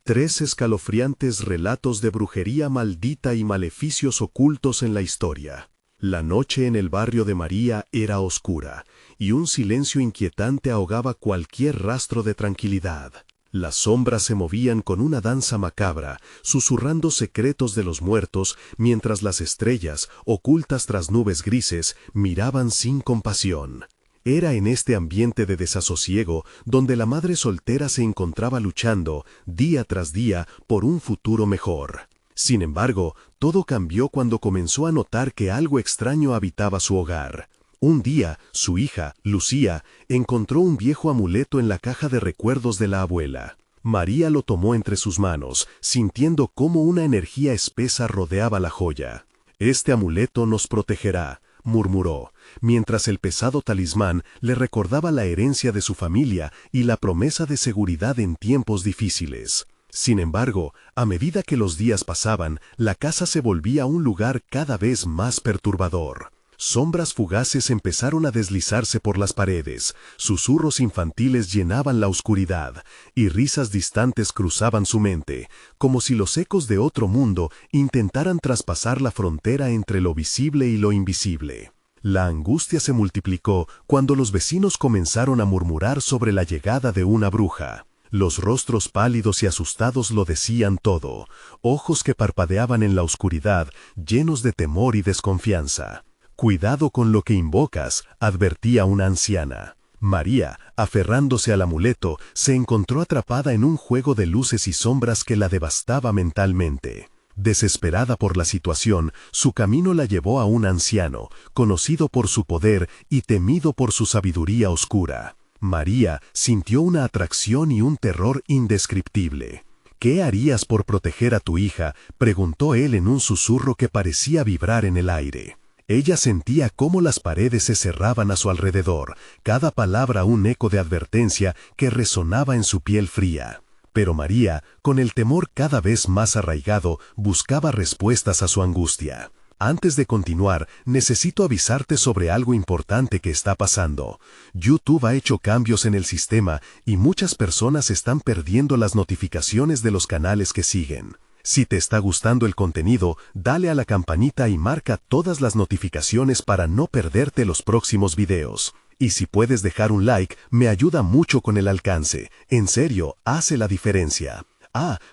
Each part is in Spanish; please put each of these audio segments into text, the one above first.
Tres escalofriantes relatos de brujería maldita y maleficios ocultos en la historia. La noche en el barrio de María era oscura, y un silencio inquietante ahogaba cualquier rastro de tranquilidad. Las sombras se movían con una danza macabra, susurrando secretos de los muertos, mientras las estrellas, ocultas tras nubes grises, miraban sin compasión. Era en este ambiente de desasosiego donde la madre soltera se encontraba luchando, día tras día, por un futuro mejor. Sin embargo, todo cambió cuando comenzó a notar que algo extraño habitaba su hogar. Un día, su hija, Lucía, encontró un viejo amuleto en la caja de recuerdos de la abuela. María lo tomó entre sus manos, sintiendo cómo una energía espesa rodeaba la joya. «Este amuleto nos protegerá», murmuró, mientras el pesado talismán le recordaba la herencia de su familia y la promesa de seguridad en tiempos difíciles. Sin embargo, a medida que los días pasaban, la casa se volvía un lugar cada vez más perturbador. Sombras fugaces empezaron a deslizarse por las paredes, susurros infantiles llenaban la oscuridad, y risas distantes cruzaban su mente, como si los ecos de otro mundo intentaran traspasar la frontera entre lo visible y lo invisible. La angustia se multiplicó cuando los vecinos comenzaron a murmurar sobre la llegada de una bruja. Los rostros pálidos y asustados lo decían todo, ojos que parpadeaban en la oscuridad, llenos de temor y desconfianza. «Cuidado con lo que invocas», advertía una anciana. María, aferrándose al amuleto, se encontró atrapada en un juego de luces y sombras que la devastaba mentalmente. Desesperada por la situación, su camino la llevó a un anciano, conocido por su poder y temido por su sabiduría oscura. María sintió una atracción y un terror indescriptible. «¿Qué harías por proteger a tu hija?», preguntó él en un susurro que parecía vibrar en el aire. Ella sentía cómo las paredes se cerraban a su alrededor, cada palabra un eco de advertencia que resonaba en su piel fría. Pero María, con el temor cada vez más arraigado, buscaba respuestas a su angustia. «Antes de continuar, necesito avisarte sobre algo importante que está pasando. YouTube ha hecho cambios en el sistema y muchas personas están perdiendo las notificaciones de los canales que siguen. Si te está gustando el contenido, dale a la campanita y marca todas las notificaciones para no perderte los próximos videos. Y si puedes dejar un like, me ayuda mucho con el alcance. En serio, hace la diferencia.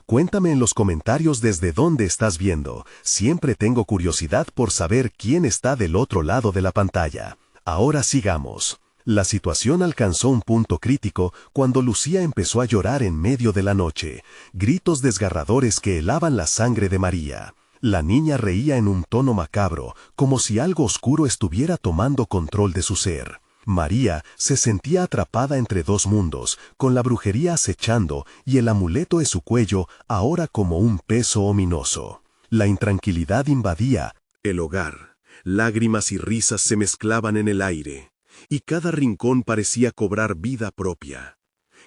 Cuéntame en los comentarios desde dónde estás viendo. Siempre tengo curiosidad por saber quién está del otro lado de la pantalla. Ahora sigamos. La situación alcanzó un punto crítico cuando Lucía empezó a llorar en medio de la noche, gritos desgarradores que helaban la sangre de María. La niña reía en un tono macabro, como si algo oscuro estuviera tomando control de su ser. María se sentía atrapada entre dos mundos, con la brujería acechando y el amuleto en su cuello ahora como un peso ominoso. La intranquilidad invadía el hogar. Lágrimas y risas se mezclaban en el aire, y cada rincón parecía cobrar vida propia.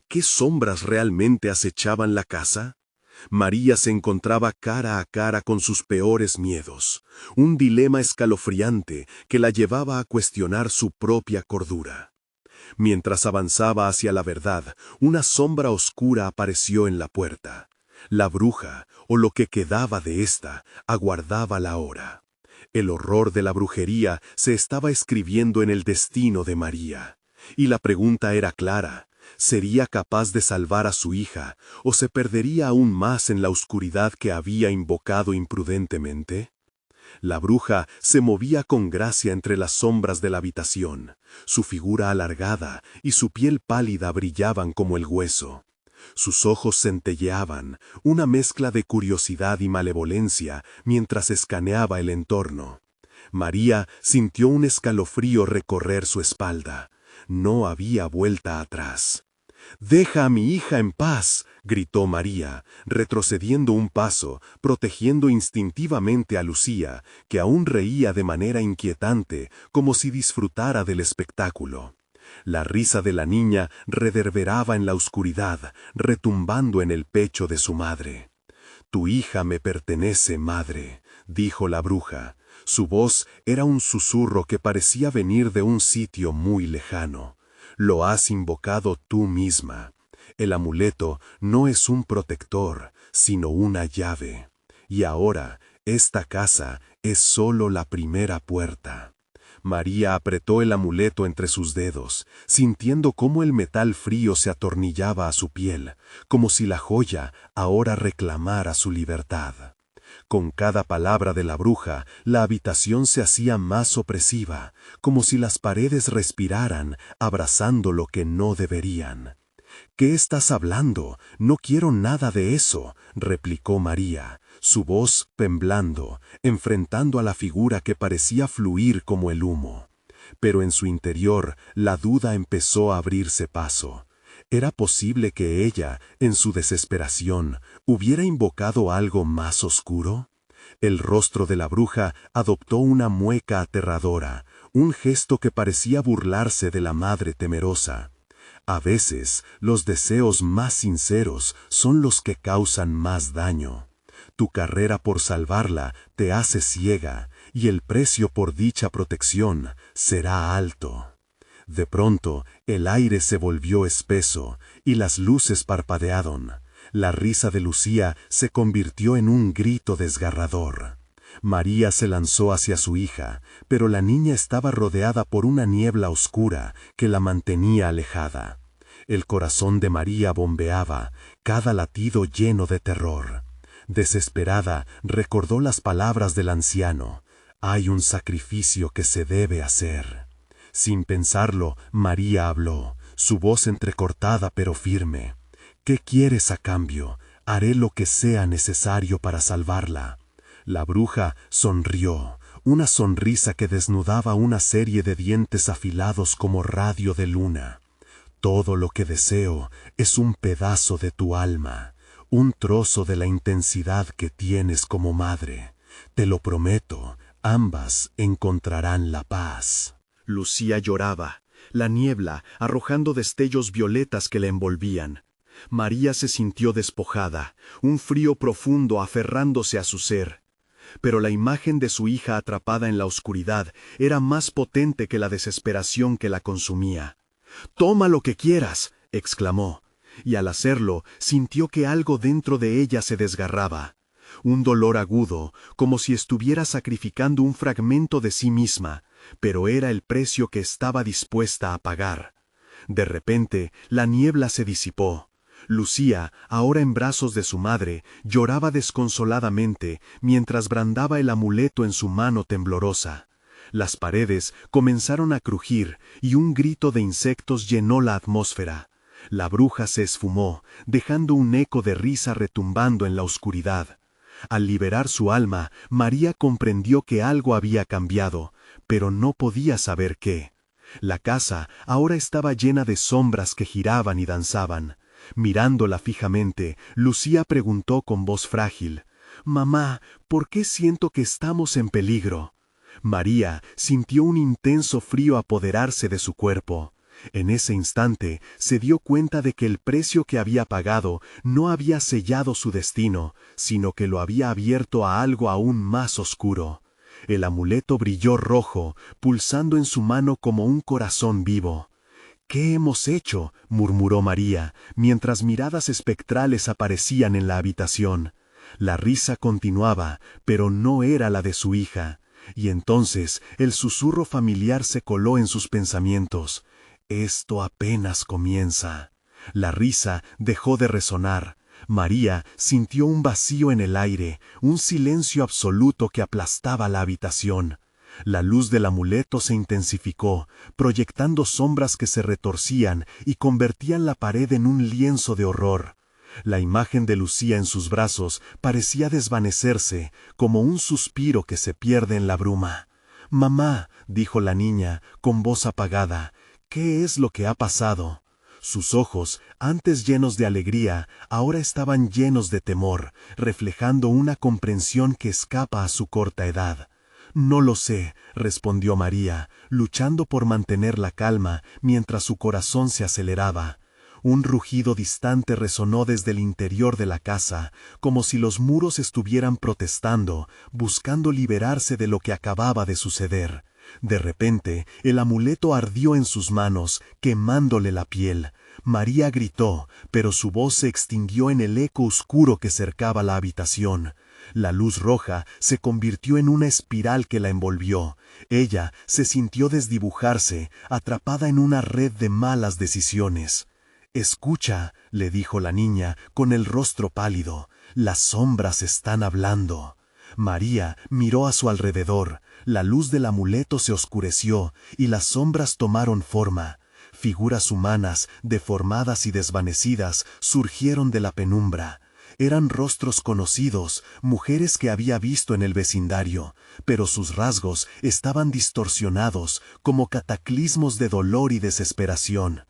¿Qué sombras realmente acechaban la casa? María se encontraba cara a cara con sus peores miedos, un dilema escalofriante que la llevaba a cuestionar su propia cordura. Mientras avanzaba hacia la verdad, una sombra oscura apareció en la puerta. La bruja, o lo que quedaba de ésta, aguardaba la hora. El horror de la brujería se estaba escribiendo en el destino de María, y la pregunta era clara: ¿sería capaz de salvar a su hija, o se perdería aún más en la oscuridad que había invocado imprudentemente? La bruja se movía con gracia entre las sombras de la habitación. Su figura alargada y su piel pálida brillaban como el hueso. Sus ojos centelleaban, una mezcla de curiosidad y malevolencia, mientras escaneaba el entorno. María sintió un escalofrío recorrer su espalda. No había vuelta atrás. «¡Deja a mi hija en paz!», gritó María, retrocediendo un paso, protegiendo instintivamente a Lucía, que aún reía de manera inquietante, como si disfrutara del espectáculo. La risa de la niña reverberaba en la oscuridad, retumbando en el pecho de su madre. «Tu hija me pertenece, madre», dijo la bruja. Su voz era un susurro que parecía venir de un sitio muy lejano. «Lo has invocado tú misma. El amuleto no es un protector, sino una llave. Y ahora, esta casa es solo la primera puerta. María apretó el amuleto entre sus dedos, sintiendo cómo el metal frío se atornillaba a su piel, como si la joya ahora reclamara su libertad. Con cada palabra de la bruja, la habitación se hacía más opresiva, como si las paredes respiraran, abrazando lo que no deberían. «¿Qué estás hablando? No quiero nada de eso», replicó María, su voz temblando, enfrentando a la figura que parecía fluir como el humo. Pero en su interior la duda empezó a abrirse paso. ¿Era posible que ella, en su desesperación, hubiera invocado algo más oscuro? El rostro de la bruja adoptó una mueca aterradora, un gesto que parecía burlarse de la madre temerosa. A veces, los deseos más sinceros son los que causan más daño. Tu carrera por salvarla te hace ciega, y el precio por dicha protección será alto. De pronto, el aire se volvió espeso, y las luces parpadearon. La risa de Lucía se convirtió en un grito desgarrador. María se lanzó hacia su hija, pero la niña estaba rodeada por una niebla oscura que la mantenía alejada. El corazón de María bombeaba, cada latido lleno de terror. Desesperada, recordó las palabras del anciano: «Hay un sacrificio que se debe hacer». Sin pensarlo, María habló, su voz entrecortada pero firme. «¿Qué quieres a cambio? Haré lo que sea necesario para salvarla». La bruja sonrió, una sonrisa que desnudaba una serie de dientes afilados como radio de luna. «Todo lo que deseo es un pedazo de tu alma, un trozo de la intensidad que tienes como madre. Te lo prometo, ambas encontrarán la paz». Lucía lloraba, la niebla arrojando destellos violetas que la envolvían. María se sintió despojada, un frío profundo aferrándose a su ser. Pero la imagen de su hija atrapada en la oscuridad era más potente que la desesperación que la consumía. «Toma lo que quieras», exclamó, y al hacerlo sintió que algo dentro de ella se desgarraba. Un dolor agudo, como si estuviera sacrificando un fragmento de sí misma, pero era el precio que estaba dispuesta a pagar. De repente, la niebla se disipó. Lucía, ahora en brazos de su madre, lloraba desconsoladamente mientras brandaba el amuleto en su mano temblorosa. Las paredes comenzaron a crujir y un grito de insectos llenó la atmósfera. La bruja se esfumó, dejando un eco de risa retumbando en la oscuridad. Al liberar su alma, María comprendió que algo había cambiado, pero no podía saber qué. La casa ahora estaba llena de sombras que giraban y danzaban. Mirándola fijamente, Lucía preguntó con voz frágil: «Mamá, ¿por qué siento que estamos en peligro?». María sintió un intenso frío apoderarse de su cuerpo. En ese instante se dio cuenta de que el precio que había pagado no había sellado su destino, sino que lo había abierto a algo aún más oscuro. El amuleto brilló rojo, pulsando en su mano como un corazón vivo. «¿Qué hemos hecho?», murmuró María, mientras miradas espectrales aparecían en la habitación. La risa continuaba, pero no era la de su hija. Y entonces el susurro familiar se coló en sus pensamientos: «Esto apenas comienza». La risa dejó de resonar. María sintió un vacío en el aire, un silencio absoluto que aplastaba la habitación. La luz del amuleto se intensificó, proyectando sombras que se retorcían y convertían la pared en un lienzo de horror. La imagen de Lucía en sus brazos parecía desvanecerse, como un suspiro que se pierde en la bruma. «Mamá», dijo la niña, con voz apagada, «¿qué es lo que ha pasado?». Sus ojos, antes llenos de alegría, ahora estaban llenos de temor, reflejando una comprensión que escapa a su corta edad. «No lo sé», respondió María, luchando por mantener la calma mientras su corazón se aceleraba. Un rugido distante resonó desde el interior de la casa, como si los muros estuvieran protestando, buscando liberarse de lo que acababa de suceder. De repente, el amuleto ardió en sus manos, quemándole la piel. María gritó, pero su voz se extinguió en el eco oscuro que cercaba la habitación. La luz roja se convirtió en una espiral que la envolvió. Ella se sintió desdibujarse, atrapada en una red de malas decisiones. «Escucha», le dijo la niña, con el rostro pálido, «las sombras están hablando». María miró a su alrededor. La luz del amuleto se oscureció y las sombras tomaron forma. Figuras humanas, deformadas y desvanecidas, surgieron de la penumbra. Eran rostros conocidos, mujeres que había visto en el vecindario, pero sus rasgos estaban distorsionados, como cataclismos de dolor y desesperación.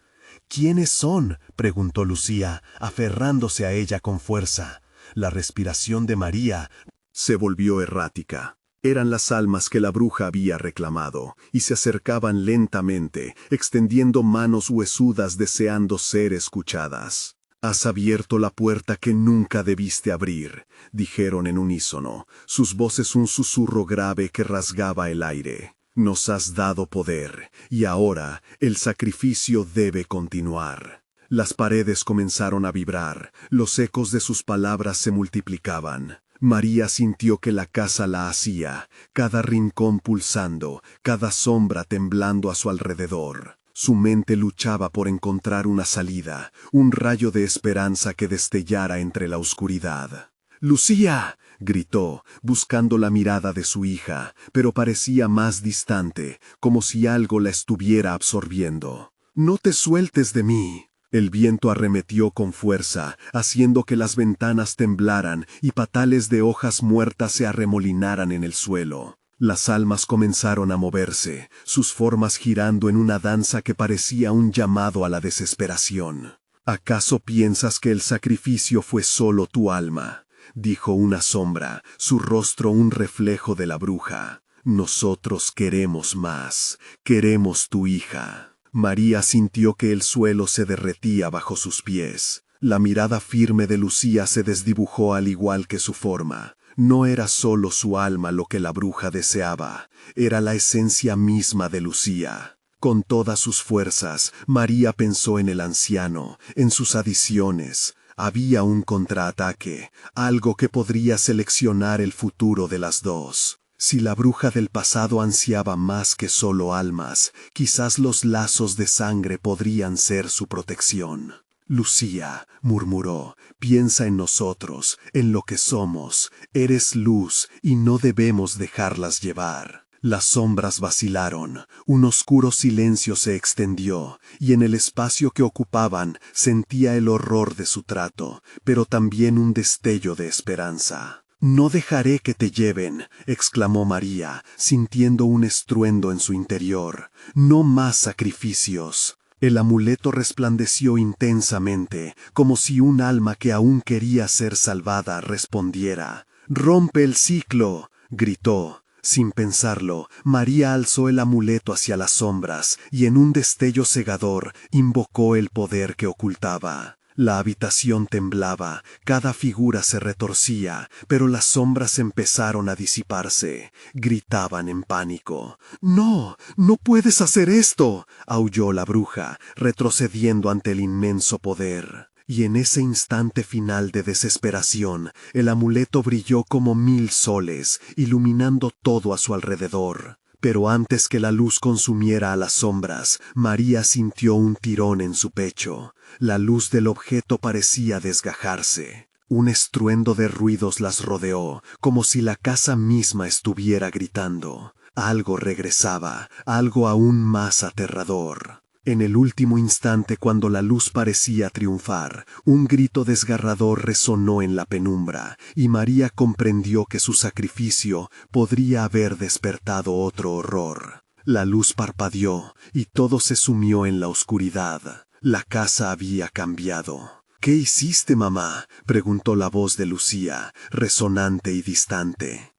«¿Quiénes son?», preguntó Lucía, aferrándose a ella con fuerza. La respiración de María se volvió errática. Eran las almas que la bruja había reclamado, y se acercaban lentamente, extendiendo manos huesudas deseando ser escuchadas. «Has abierto la puerta que nunca debiste abrir», dijeron en unísono, sus voces un susurro grave que rasgaba el aire. «Nos has dado poder, y ahora el sacrificio debe continuar». Las paredes comenzaron a vibrar, los ecos de sus palabras se multiplicaban. María sintió que la casa la hacía, cada rincón pulsando, cada sombra temblando a su alrededor. Su mente luchaba por encontrar una salida, un rayo de esperanza que destellara entre la oscuridad. «¡Lucía!», gritó, buscando la mirada de su hija, pero parecía más distante, como si algo la estuviera absorbiendo. «¡No te sueltes de mí!». El viento arremetió con fuerza, haciendo que las ventanas temblaran y patales de hojas muertas se arremolinaran en el suelo. Las almas comenzaron a moverse, sus formas girando en una danza que parecía un llamado a la desesperación. «¿Acaso piensas que el sacrificio fue solo tu alma?», dijo una sombra, su rostro un reflejo de la bruja. «Nosotros queremos más, queremos tu hija». María sintió que el suelo se derretía bajo sus pies. La mirada firme de Lucía se desdibujó al igual que su forma. No era solo su alma lo que la bruja deseaba, era la esencia misma de Lucía. Con todas sus fuerzas, María pensó en el anciano, en sus adiciones. Había un contraataque, algo que podría seleccionar el futuro de las dos. Si la bruja del pasado ansiaba más que solo almas, quizás los lazos de sangre podrían ser su protección. «Lucía», murmuró, «piensa en nosotros, en lo que somos. Eres luz y no debemos dejarlas llevar». Las sombras vacilaron, un oscuro silencio se extendió, y en el espacio que ocupaban sentía el horror de su trato, pero también un destello de esperanza. «No dejaré que te lleven», exclamó María, sintiendo un estruendo en su interior. «No más sacrificios». El amuleto resplandeció intensamente, como si un alma que aún quería ser salvada respondiera. «¡Rompe el ciclo!», gritó. Sin pensarlo, María alzó el amuleto hacia las sombras y en un destello cegador invocó el poder que ocultaba. La habitación temblaba, cada figura se retorcía, pero las sombras empezaron a disiparse. Gritaban en pánico. «¡No! ¡No puedes hacer esto!», aulló la bruja, retrocediendo ante el inmenso poder. Y en ese instante final de desesperación, el amuleto brilló como 1000 soles, iluminando todo a su alrededor. Pero antes que la luz consumiera a las sombras, María sintió un tirón en su pecho. La luz del objeto parecía desgajarse. Un estruendo de ruidos las rodeó, como si la casa misma estuviera gritando. Algo regresaba, algo aún más aterrador. En el último instante, cuando la luz parecía triunfar, un grito desgarrador resonó en la penumbra, y María comprendió que su sacrificio podría haber despertado otro horror. La luz parpadeó, y todo se sumió en la oscuridad. La casa había cambiado. «¿Qué hiciste, mamá?», preguntó la voz de Lucía, resonante y distante.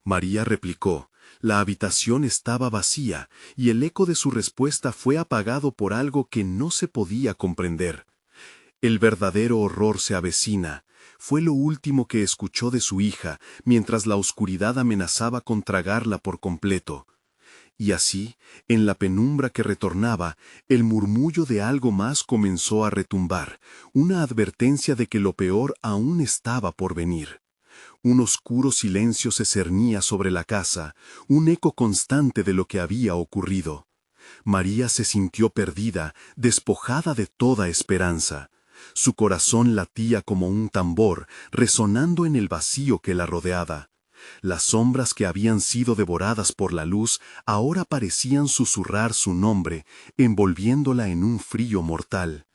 María replicó. La habitación estaba vacía, y el eco de su respuesta fue apagado por algo que no se podía comprender. El verdadero horror se avecina. Fue lo último que escuchó de su hija, mientras la oscuridad amenazaba con tragarla por completo. Y así, en la penumbra que retornaba, el murmullo de algo más comenzó a retumbar, una advertencia de que lo peor aún estaba por venir. Un oscuro silencio se cernía sobre la casa, un eco constante de lo que había ocurrido. María se sintió perdida, despojada de toda esperanza. Su corazón latía como un tambor, resonando en el vacío que la rodeaba. Las sombras que habían sido devoradas por la luz ahora parecían susurrar su nombre, envolviéndola en un frío mortal.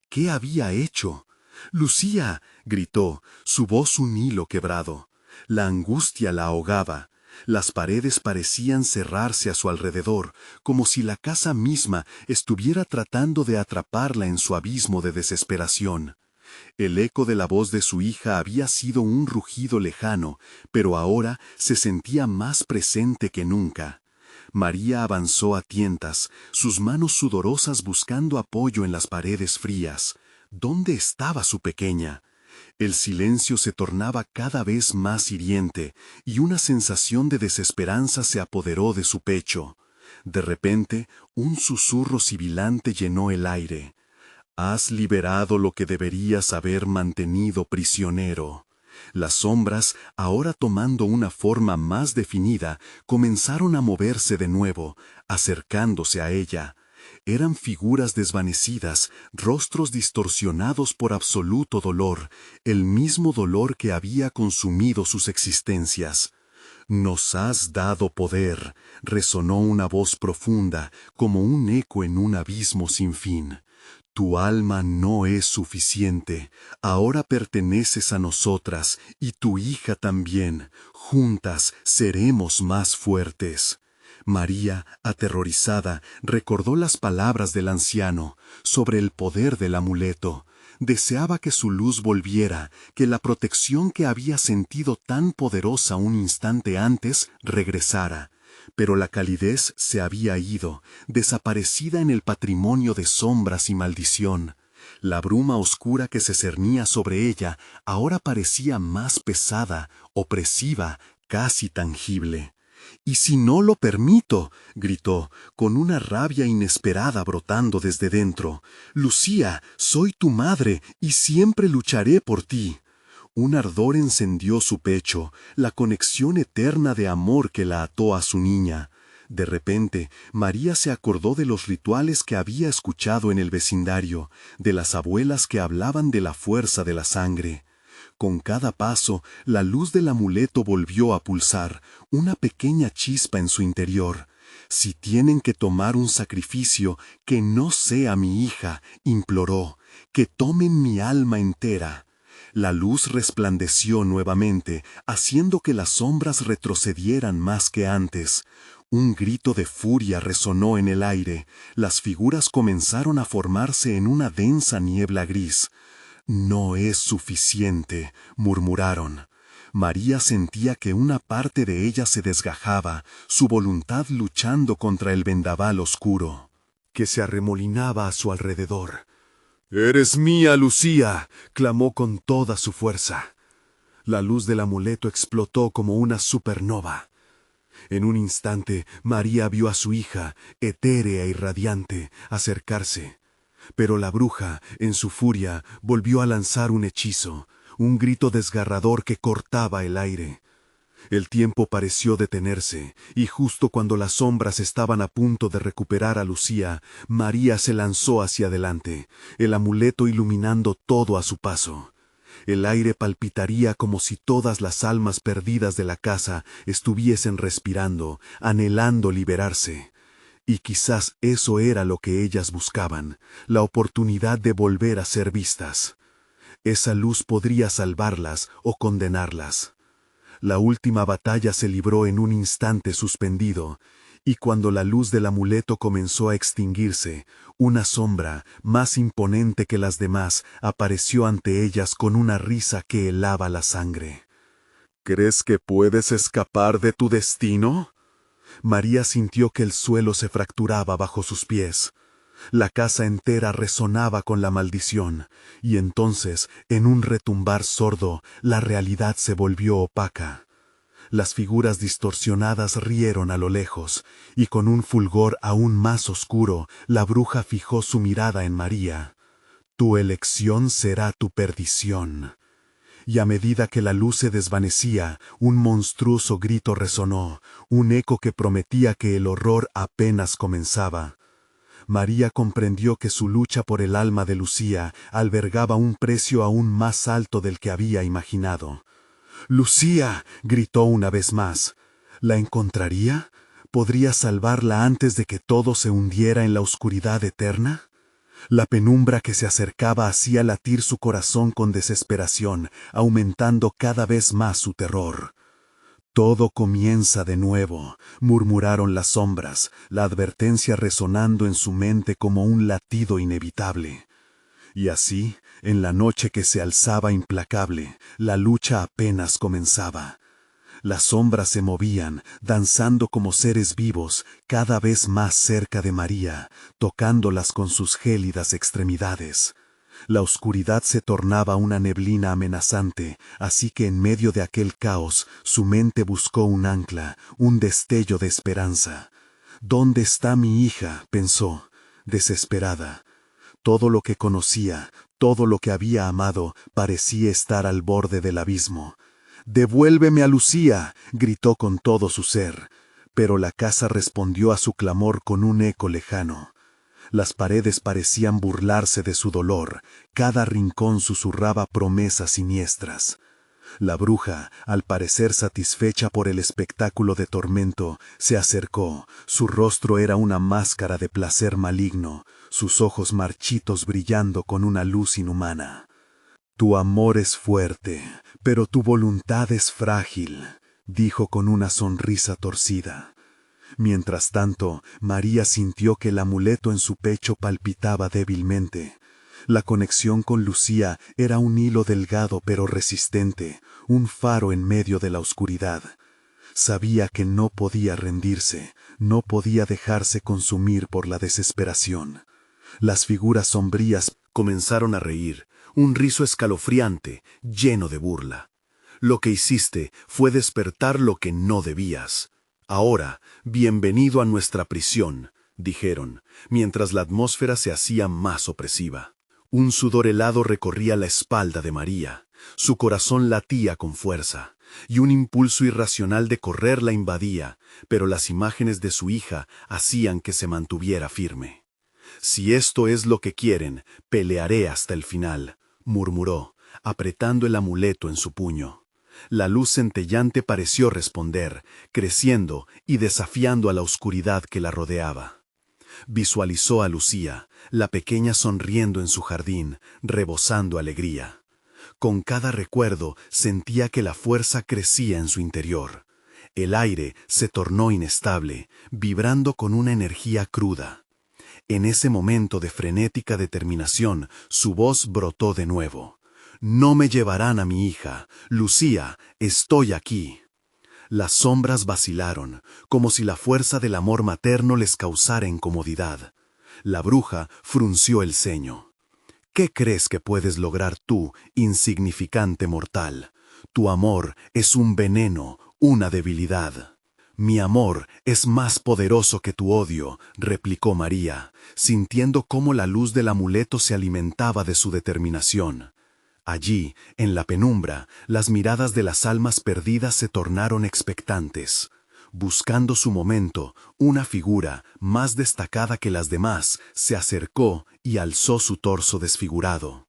¿Qué había hecho? ¡Lucía!, gritó, su voz un hilo quebrado. La angustia la ahogaba. Las paredes parecían cerrarse a su alrededor, como si la casa misma estuviera tratando de atraparla en su abismo de desesperación. El eco de la voz de su hija había sido un rugido lejano, pero ahora se sentía más presente que nunca. María avanzó a tientas, sus manos sudorosas buscando apoyo en las paredes frías. ¿Dónde estaba su pequeña? El silencio se tornaba cada vez más hiriente, y una sensación de desesperanza se apoderó de su pecho. De repente, un susurro sibilante llenó el aire. «Has liberado lo que deberías haber mantenido prisionero». Las sombras, ahora tomando una forma más definida, comenzaron a moverse de nuevo, acercándose a ella. Eran figuras desvanecidas, rostros distorsionados por absoluto dolor, el mismo dolor que había consumido sus existencias. «Nos has dado poder», resonó una voz profunda, como un eco en un abismo sin fin. «Tu alma no es suficiente, ahora perteneces a nosotras, y tu hija también. Juntas seremos más fuertes». María, aterrorizada, recordó las palabras del anciano sobre el poder del amuleto. Deseaba que su luz volviera, que la protección que había sentido tan poderosa un instante antes regresara. Pero la calidez se había ido, desaparecida en el patrimonio de sombras y maldición. La bruma oscura que se cernía sobre ella ahora parecía más pesada, opresiva, casi tangible. «¿Y si no lo permito?», gritó, con una rabia inesperada brotando desde dentro. «Lucía, soy tu madre y siempre lucharé por ti». Un ardor encendió su pecho, la conexión eterna de amor que la ató a su niña. De repente, María se acordó de los rituales que había escuchado en el vecindario, de las abuelas que hablaban de la fuerza de la sangre. Con cada paso, la luz del amuleto volvió a pulsar, una pequeña chispa en su interior. «Si tienen que tomar un sacrificio, que no sea mi hija», imploró, «que tomen mi alma entera». La luz resplandeció nuevamente, haciendo que las sombras retrocedieran más que antes. Un grito de furia resonó en el aire. Las figuras comenzaron a formarse en una densa niebla gris. «No es suficiente», murmuraron. María sentía que una parte de ella se desgajaba, su voluntad luchando contra el vendaval oscuro, que se arremolinaba a su alrededor. «¡Eres mía, Lucía!», clamó con toda su fuerza. La luz del amuleto explotó como una supernova. En un instante, María vio a su hija, etérea y radiante, acercarse. Pero la bruja, en su furia, volvió a lanzar un hechizo, un grito desgarrador que cortaba el aire. El tiempo pareció detenerse, y justo cuando las sombras estaban a punto de recuperar a Lucía, María se lanzó hacia adelante, el amuleto iluminando todo a su paso. El aire palpitaría como si todas las almas perdidas de la casa estuviesen respirando, anhelando liberarse. Y quizás eso era lo que ellas buscaban, la oportunidad de volver a ser vistas. Esa luz podría salvarlas o condenarlas. La última batalla se libró en un instante suspendido, y cuando la luz del amuleto comenzó a extinguirse, una sombra, más imponente que las demás, apareció ante ellas con una risa que helaba la sangre. «¿Crees que puedes escapar de tu destino?». María sintió que el suelo se fracturaba bajo sus pies. La casa entera resonaba con la maldición, y entonces, en un retumbar sordo, la realidad se volvió opaca. Las figuras distorsionadas rieron a lo lejos, y con un fulgor aún más oscuro, la bruja fijó su mirada en María. Tu elección será tu perdición. Y a medida que la luz se desvanecía, un monstruoso grito resonó, un eco que prometía que el horror apenas comenzaba. María comprendió que su lucha por el alma de Lucía albergaba un precio aún más alto del que había imaginado. «¡Lucía!», gritó una vez más. ¿La encontraría? ¿Podría salvarla antes de que todo se hundiera en la oscuridad eterna? La penumbra que se acercaba hacía latir su corazón con desesperación, aumentando cada vez más su terror. «Todo comienza de nuevo», murmuraron las sombras, la advertencia resonando en su mente como un latido inevitable. Y así, en la noche que se alzaba implacable, la lucha apenas comenzaba. Las sombras se movían, danzando como seres vivos, cada vez más cerca de María, tocándolas con sus gélidas extremidades. La oscuridad se tornaba una neblina amenazante, así que en medio de aquel caos, su mente buscó un ancla, un destello de esperanza. «¿Dónde está mi hija?», pensó, desesperada. Todo lo que conocía, todo lo que había amado, parecía estar al borde del abismo. «¡Devuélveme a Lucía!», gritó con todo su ser. Pero la casa respondió a su clamor con un eco lejano. Las paredes parecían burlarse de su dolor, cada rincón susurraba promesas siniestras. La bruja, al parecer satisfecha por el espectáculo de tormento, se acercó. Su rostro era una máscara de placer maligno, sus ojos marchitos brillando con una luz inhumana. «Tu amor es fuerte, pero tu voluntad es frágil», dijo con una sonrisa torcida. Mientras tanto, María sintió que el amuleto en su pecho palpitaba débilmente. La conexión con Lucía era un hilo delgado pero resistente, un faro en medio de la oscuridad. Sabía que no podía rendirse, no podía dejarse consumir por la desesperación. Las figuras sombrías comenzaron a reír, un riso escalofriante, lleno de burla. «Lo que hiciste fue despertar lo que no debías. Ahora, bienvenido a nuestra prisión», dijeron, mientras la atmósfera se hacía más opresiva. Un sudor helado recorría la espalda de María, su corazón latía con fuerza, y un impulso irracional de correr la invadía, pero las imágenes de su hija hacían que se mantuviera firme. «Si esto es lo que quieren, pelearé hasta el final», murmuró, apretando el amuleto en su puño. La luz centellante pareció responder, creciendo y desafiando a la oscuridad que la rodeaba. Visualizó a Lucía, la pequeña sonriendo en su jardín, rebosando alegría. Con cada recuerdo sentía que la fuerza crecía en su interior. El aire se tornó inestable, vibrando con una energía cruda. En ese momento de frenética determinación, su voz brotó de nuevo. «No me llevarán a mi hija. Lucía, estoy aquí». Las sombras vacilaron, como si la fuerza del amor materno les causara incomodidad. La bruja frunció el ceño. «¿Qué crees que puedes lograr tú, insignificante mortal? Tu amor es un veneno, una debilidad». «Mi amor es más poderoso que tu odio», replicó María, sintiendo cómo la luz del amuleto se alimentaba de su determinación. Allí, en la penumbra, las miradas de las almas perdidas se tornaron expectantes. Buscando su momento, una figura, más destacada que las demás, se acercó y alzó su torso desfigurado.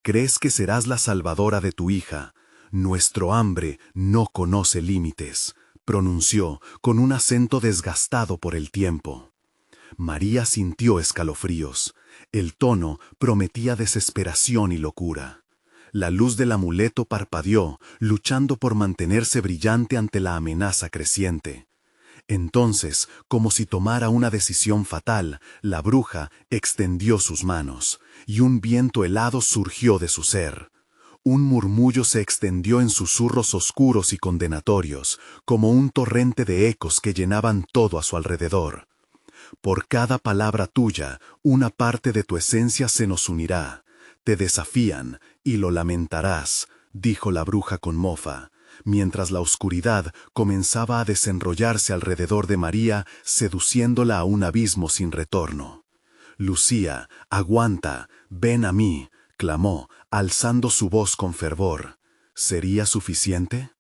«¿Crees que serás la salvadora de tu hija? Nuestro hambre no conoce límites», pronunció con un acento desgastado por el tiempo. María sintió escalofríos. El tono prometía desesperación y locura. La luz del amuleto parpadeó, luchando por mantenerse brillante ante la amenaza creciente. Entonces, como si tomara una decisión fatal, la bruja extendió sus manos, y un viento helado surgió de su ser. Un murmullo se extendió en susurros oscuros y condenatorios, como un torrente de ecos que llenaban todo a su alrededor. «Por cada palabra tuya, una parte de tu esencia se nos unirá. Te desafían, y lo lamentarás», dijo la bruja con mofa. mientras la oscuridad comenzaba a desenrollarse alrededor de María, seduciéndola a un abismo sin retorno. «Lucía, aguanta, ven a mí», clamó, alzando su voz con fervor. ¿Sería suficiente?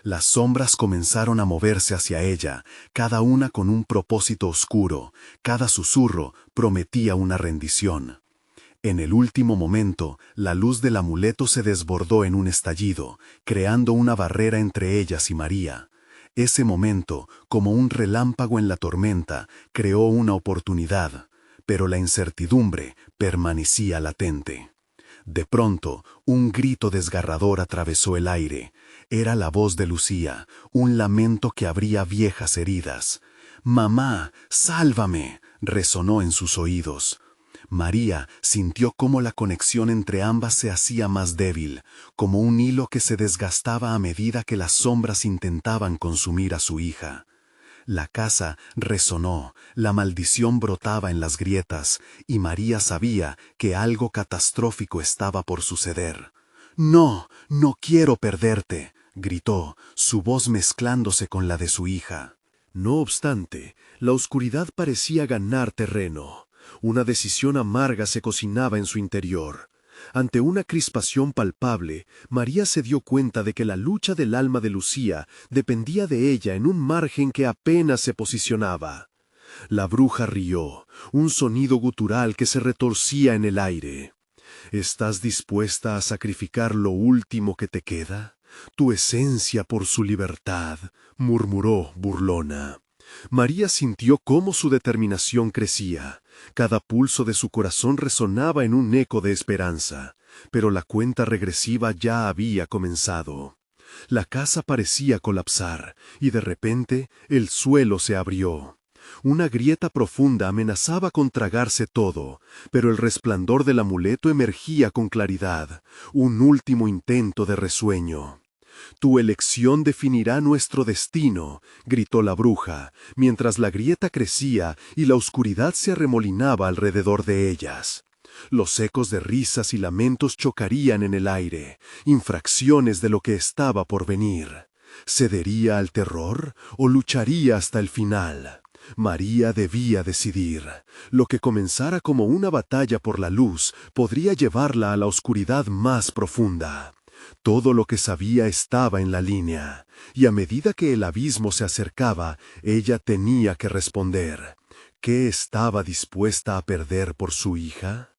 Las sombras comenzaron a moverse hacia ella, cada una con un propósito oscuro. Cada susurro prometía una rendición. En el último momento, la luz del amuleto se desbordó en un estallido, creando una barrera entre ellas y María. Ese momento, como un relámpago en la tormenta, creó una oportunidad, pero la incertidumbre permanecía latente. De pronto, un grito desgarrador atravesó el aire. Era la voz de Lucía, un lamento que abría viejas heridas. «¡Mamá, sálvame!», resonó en sus oídos. María sintió cómo la conexión entre ambas se hacía más débil, como un hilo que se desgastaba a medida que las sombras intentaban consumir a su hija. La casa resonó, la maldición brotaba en las grietas, y María sabía que algo catastrófico estaba por suceder. «No, no quiero perderte», gritó, su voz mezclándose con la de su hija. No obstante, la oscuridad parecía ganar terreno. Una decisión amarga se cocinaba en su interior. Ante una crispación palpable, María se dio cuenta de que la lucha del alma de Lucía dependía de ella en un margen que apenas se posicionaba. La bruja rió, un sonido gutural que se retorcía en el aire. «¿Estás dispuesta a sacrificar lo último que te queda? Tu esencia por su libertad», murmuró burlona. María sintió cómo su determinación crecía. Cada pulso de su corazón resonaba en un eco de esperanza, pero la cuenta regresiva ya había comenzado. La casa parecía colapsar, y de repente el suelo se abrió. Una grieta profunda amenazaba con tragarse todo, pero el resplandor del amuleto emergía con claridad, un último intento de resueño. «Tu elección definirá nuestro destino», gritó la bruja, mientras la grieta crecía y la oscuridad se arremolinaba alrededor de ellas. Los ecos de risas y lamentos chocarían en el aire, infracciones de lo que estaba por venir. ¿Cedería al terror o lucharía hasta el final? María debía decidir. Lo que comenzara como una batalla por la luz podría llevarla a la oscuridad más profunda. Todo lo que sabía estaba en la línea, y a medida que el abismo se acercaba, ella tenía que responder. ¿Qué estaba dispuesta a perder por su hija?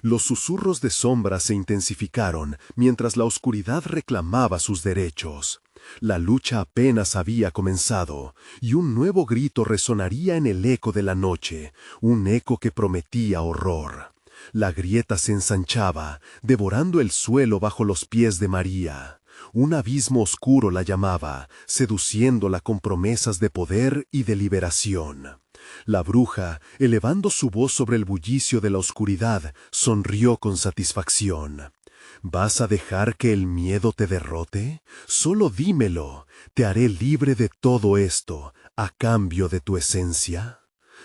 Los susurros de sombra se intensificaron mientras la oscuridad reclamaba sus derechos. La lucha apenas había comenzado, y un nuevo grito resonaría en el eco de la noche, un eco que prometía horror. La grieta se ensanchaba, devorando el suelo bajo los pies de María. Un abismo oscuro la llamaba, seduciéndola con promesas de poder y de liberación. La bruja, elevando su voz sobre el bullicio de la oscuridad, sonrió con satisfacción. ¿Vas a dejar que el miedo te derrote? Solo dímelo, te haré libre de todo esto, a cambio de tu esencia.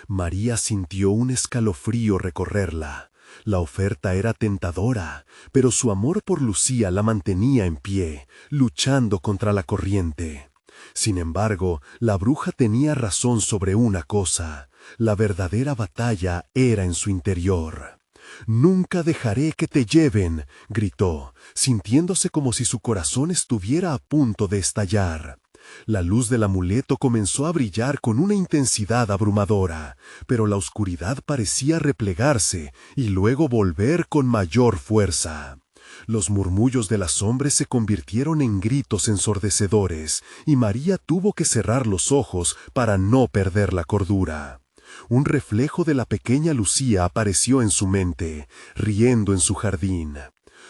María sintió un escalofrío recorrerla. La oferta era tentadora, pero su amor por Lucía la mantenía en pie, luchando contra la corriente. Sin embargo, la bruja tenía razón sobre una cosa: la verdadera batalla era en su interior. «Nunca dejaré que te lleven», gritó, sintiéndose como si su corazón estuviera a punto de estallar. La luz del amuleto comenzó a brillar con una intensidad abrumadora, pero la oscuridad parecía replegarse y luego volver con mayor fuerza. Los murmullos de las sombras se convirtieron en gritos ensordecedores, y María tuvo que cerrar los ojos para no perder la cordura. Un reflejo de la pequeña Lucía apareció en su mente, riendo en su jardín.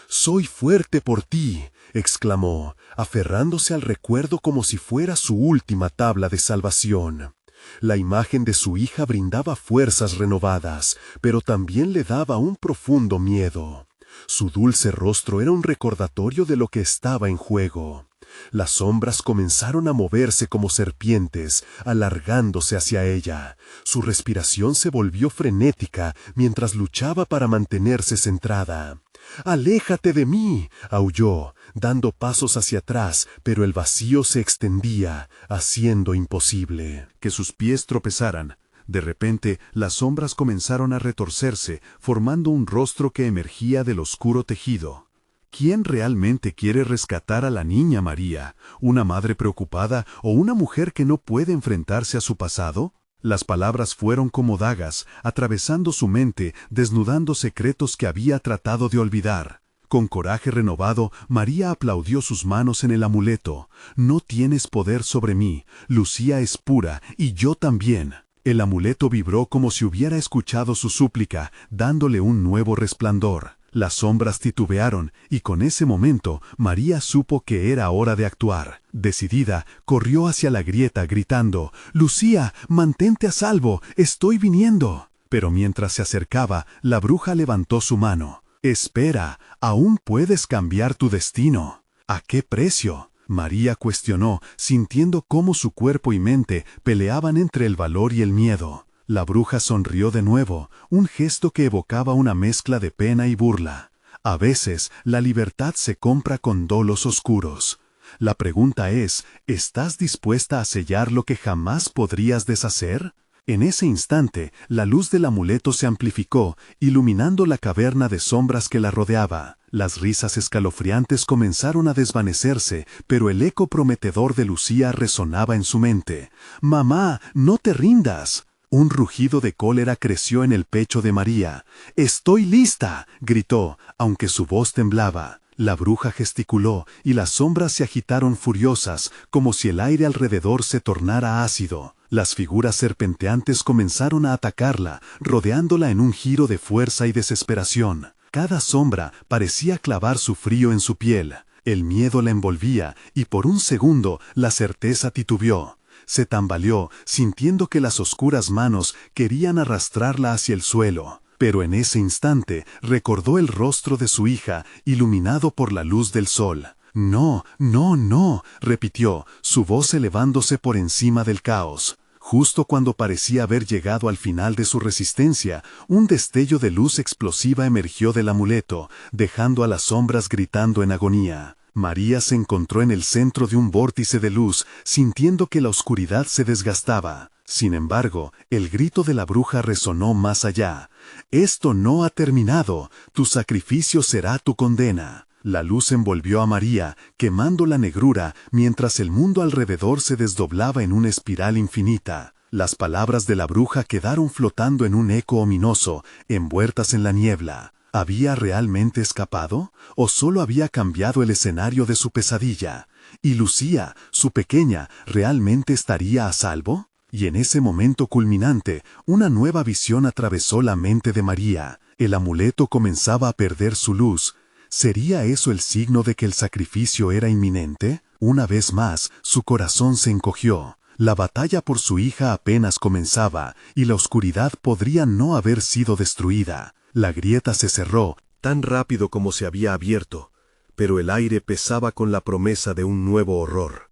«Soy fuerte por ti», exclamó, aferrándose al recuerdo como si fuera su última tabla de salvación. La imagen de su hija brindaba fuerzas renovadas, pero también le daba un profundo miedo. Su dulce rostro era un recordatorio de lo que estaba en juego. Las sombras comenzaron a moverse como serpientes, alargándose hacia ella. Su respiración se volvió frenética mientras luchaba para mantenerse centrada. ¡Aléjate de mí!, aulló, dando pasos hacia atrás, pero el vacío se extendía, haciendo imposible que sus pies tropezaran. De repente, las sombras comenzaron a retorcerse, formando un rostro que emergía del oscuro tejido. ¿Quién realmente quiere rescatar a la niña María? ¿Una madre preocupada o una mujer que no puede enfrentarse a su pasado? Las palabras fueron como dagas, atravesando su mente, desnudando secretos que había tratado de olvidar. Con coraje renovado, María aplaudió sus manos en el amuleto. «No tienes poder sobre mí, Lucía es pura, y yo también». El amuleto vibró como si hubiera escuchado su súplica, dándole un nuevo resplandor. Las sombras titubearon, y con ese momento María supo que era hora de actuar. Decidida, corrió hacia la grieta gritando: «Lucía, mantente a salvo, estoy viniendo». Pero mientras se acercaba, la bruja levantó su mano. «Espera, aún puedes cambiar tu destino». «¿A qué precio?», María cuestionó, sintiendo cómo su cuerpo y mente peleaban entre el valor y el miedo. La bruja sonrió de nuevo, un gesto que evocaba una mezcla de pena y burla. A veces, la libertad se compra con dolos oscuros. La pregunta es, ¿estás dispuesta a sellar lo que jamás podrías deshacer? En ese instante, la luz del amuleto se amplificó, iluminando la caverna de sombras que la rodeaba. Las risas escalofriantes comenzaron a desvanecerse, pero el eco prometedor de Lucía resonaba en su mente. «¡Mamá, no te rindas!». Un rugido de cólera creció en el pecho de María. «¡Estoy lista!», gritó, aunque su voz temblaba. La bruja gesticuló, y las sombras se agitaron furiosas, como si el aire alrededor se tornara ácido. Las figuras serpenteantes comenzaron a atacarla, rodeándola en un giro de fuerza y desesperación. Cada sombra parecía clavar su frío en su piel. El miedo la envolvía, y por un segundo la certeza titubeó. Se tambaleó, sintiendo que las oscuras manos querían arrastrarla hacia el suelo. Pero en ese instante recordó el rostro de su hija, iluminado por la luz del sol. «No, no, no», repitió, su voz elevándose por encima del caos. Justo cuando parecía haber llegado al final de su resistencia, un destello de luz explosiva emergió del amuleto, dejando a las sombras gritando en agonía. María se encontró en el centro de un vórtice de luz, sintiendo que la oscuridad se desgastaba. Sin embargo, el grito de la bruja resonó más allá. «Esto no ha terminado, tu sacrificio será tu condena». La luz envolvió a María, quemando la negrura, mientras el mundo alrededor se desdoblaba en una espiral infinita. Las palabras de la bruja quedaron flotando en un eco ominoso, envueltas en la niebla. ¿Había realmente escapado? ¿O solo había cambiado el escenario de su pesadilla? ¿Y Lucía, su pequeña, realmente estaría a salvo? Y en ese momento culminante, una nueva visión atravesó la mente de María. El amuleto comenzaba a perder su luz. ¿Sería eso el signo de que el sacrificio era inminente? Una vez más, su corazón se encogió. La batalla por su hija apenas comenzaba, y la oscuridad podría no haber sido destruida. La grieta se cerró, tan rápido como se había abierto, pero el aire pesaba con la promesa de un nuevo horror.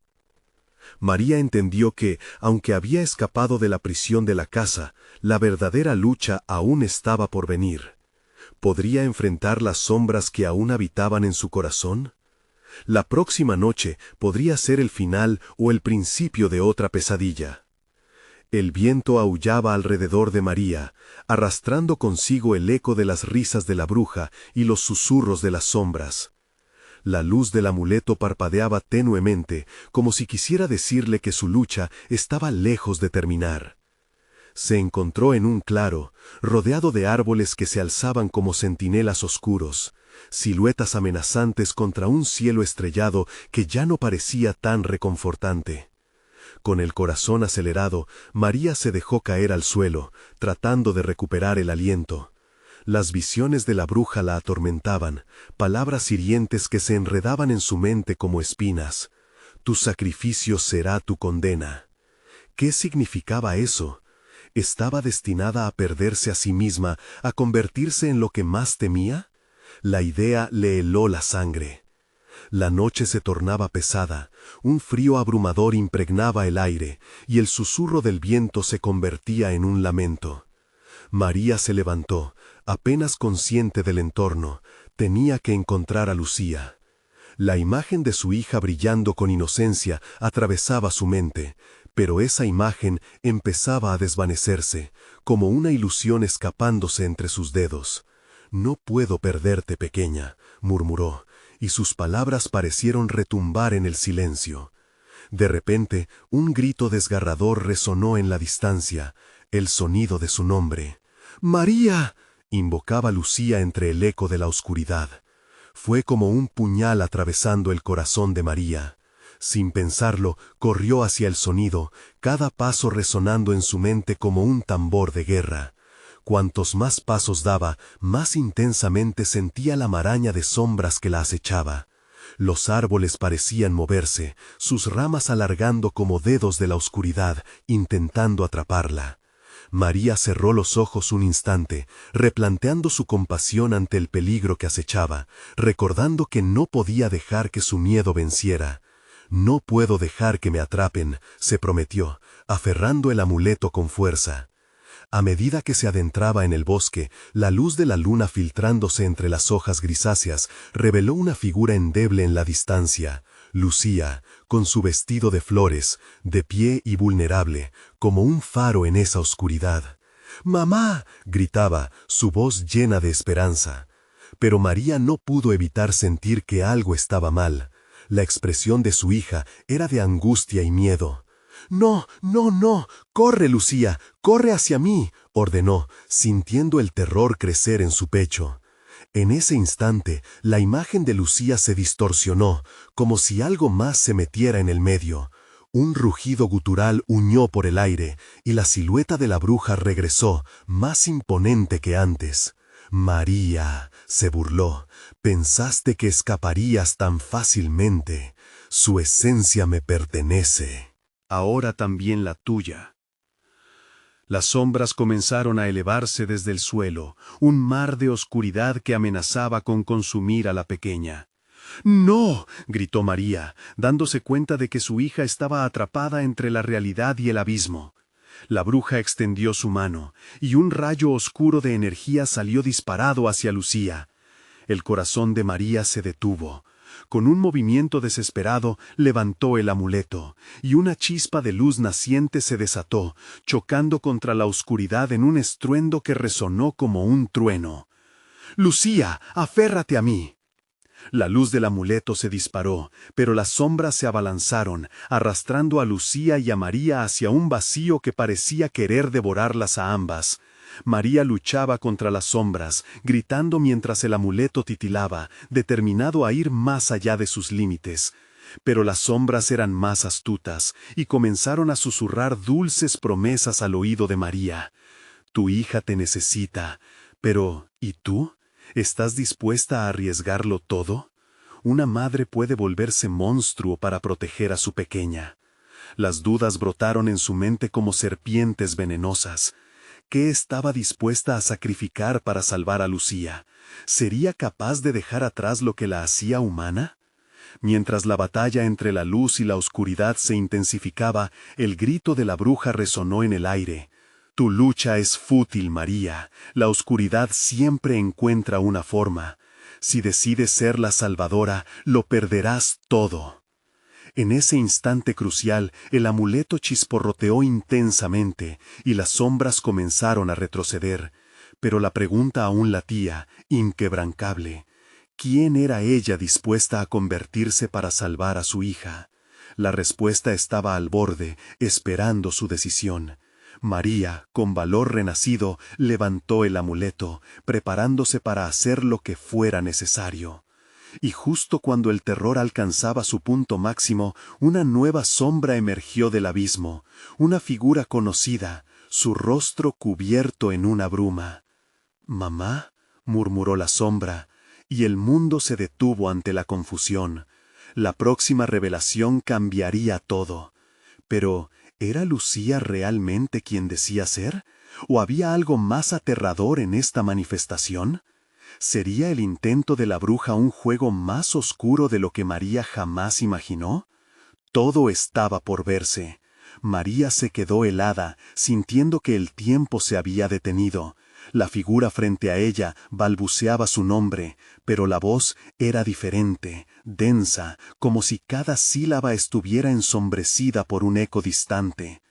María entendió que, aunque había escapado de la prisión de la casa, la verdadera lucha aún estaba por venir. ¿Podría enfrentar las sombras que aún habitaban en su corazón? La próxima noche podría ser el final o el principio de otra pesadilla. El viento aullaba alrededor de María, arrastrando consigo el eco de las risas de la bruja y los susurros de las sombras. La luz del amuleto parpadeaba tenuemente, como si quisiera decirle que su lucha estaba lejos de terminar. Se encontró en un claro, rodeado de árboles que se alzaban como centinelas oscuros, siluetas amenazantes contra un cielo estrellado que ya no parecía tan reconfortante. Con el corazón acelerado, María se dejó caer al suelo, tratando de recuperar el aliento. Las visiones de la bruja la atormentaban, palabras hirientes que se enredaban en su mente como espinas. «Tu sacrificio será tu condena». ¿Qué significaba eso? ¿Estaba destinada a perderse a sí misma, a convertirse en lo que más temía? La idea le heló la sangre. La noche se tornaba pesada, un frío abrumador impregnaba el aire, y el susurro del viento se convertía en un lamento. María se levantó, apenas consciente del entorno, Tenía que encontrar a Lucía. La imagen de su hija brillando con inocencia atravesaba su mente, pero esa imagen empezaba a desvanecerse, como una ilusión escapándose entre sus dedos. «No puedo perderte, pequeña», murmuró, y sus palabras parecieron retumbar en el silencio. De repente, un grito desgarrador resonó en la distancia, el sonido de su nombre. «¡María!», invocaba Lucía entre el eco de la oscuridad. Fue como un puñal atravesando el corazón de María. Sin pensarlo, corrió hacia el sonido, cada paso resonando en su mente como un tambor de guerra. Cuantos más pasos daba, más intensamente sentía la maraña de sombras que la acechaba. Los árboles parecían moverse, sus ramas alargando como dedos de la oscuridad, intentando atraparla. María cerró los ojos un instante, replanteando su compasión ante el peligro que acechaba, recordando que no podía dejar que su miedo venciera. «No puedo dejar que me atrapen», se prometió, aferrando el amuleto con fuerza. A medida que se adentraba en el bosque, la luz de la luna filtrándose entre las hojas grisáceas reveló una figura endeble en la distancia. Lucía, con su vestido de flores, de pie y vulnerable, como un faro en esa oscuridad. «¡Mamá!», gritaba, su voz llena de esperanza. Pero María no pudo evitar sentir que algo estaba mal. La expresión de su hija era de angustia y miedo. «No, no, no, corre, Lucía, corre hacia mí», ordenó, sintiendo el terror crecer en su pecho. En ese instante, la imagen de Lucía se distorsionó, como si algo más se metiera en el medio. Un rugido gutural huñó por el aire, y la silueta de la bruja regresó, más imponente que antes. «María», se burló, «pensaste que escaparías tan fácilmente. Su esencia me pertenece. Ahora también la tuya». Las sombras comenzaron a elevarse desde el suelo, un mar de oscuridad que amenazaba con consumir a la pequeña. «¡No!», gritó María, dándose cuenta de que su hija estaba atrapada entre la realidad y el abismo. La bruja extendió su mano, y un rayo oscuro de energía salió disparado hacia Lucía. El corazón de María se detuvo. Con un movimiento desesperado, levantó el amuleto, y una chispa de luz naciente se desató, chocando contra la oscuridad en un estruendo que resonó como un trueno. «Lucía, aférrate a mí». La luz del amuleto se disparó, pero las sombras se abalanzaron, arrastrando a Lucía y a María hacia un vacío que parecía querer devorarlas a ambas. María luchaba contra las sombras, gritando mientras el amuleto titilaba, determinado a ir más allá de sus límites. Pero las sombras eran más astutas, y comenzaron a susurrar dulces promesas al oído de María. «Tu hija te necesita. Pero, ¿y tú? ¿Estás dispuesta a arriesgarlo todo? Una madre puede volverse monstruo para proteger a su pequeña». Las dudas brotaron en su mente como serpientes venenosas. ¿Qué estaba dispuesta a sacrificar para salvar a Lucía? ¿Sería capaz de dejar atrás lo que la hacía humana? Mientras la batalla entre la luz y la oscuridad se intensificaba, el grito de la bruja resonó en el aire. «Tu lucha es fútil, María. La oscuridad siempre encuentra una forma. Si decides ser la salvadora, lo perderás todo». En ese instante crucial, el amuleto chisporroteó intensamente, y las sombras comenzaron a retroceder. Pero la pregunta aún latía, inquebrantable. ¿Quién era ella dispuesta a convertirse para salvar a su hija? La respuesta estaba al borde, esperando su decisión. María, con valor renacido, levantó el amuleto, preparándose para hacer lo que fuera necesario. Y justo cuando el terror alcanzaba su punto máximo, una nueva sombra emergió del abismo, una figura conocida, su rostro cubierto en una bruma. «¿Mamá?», murmuró la sombra, y el mundo se detuvo ante la confusión. La próxima revelación cambiaría todo. Pero, ¿era Lucía realmente quien decía ser? ¿O había algo más aterrador en esta manifestación? ¿Sería el intento de la bruja un juego más oscuro de lo que María jamás imaginó? Todo estaba por verse. María se quedó helada, sintiendo que el tiempo se había detenido. La figura frente a ella balbuceaba su nombre, pero la voz era diferente, densa, como si cada sílaba estuviera ensombrecida por un eco distante.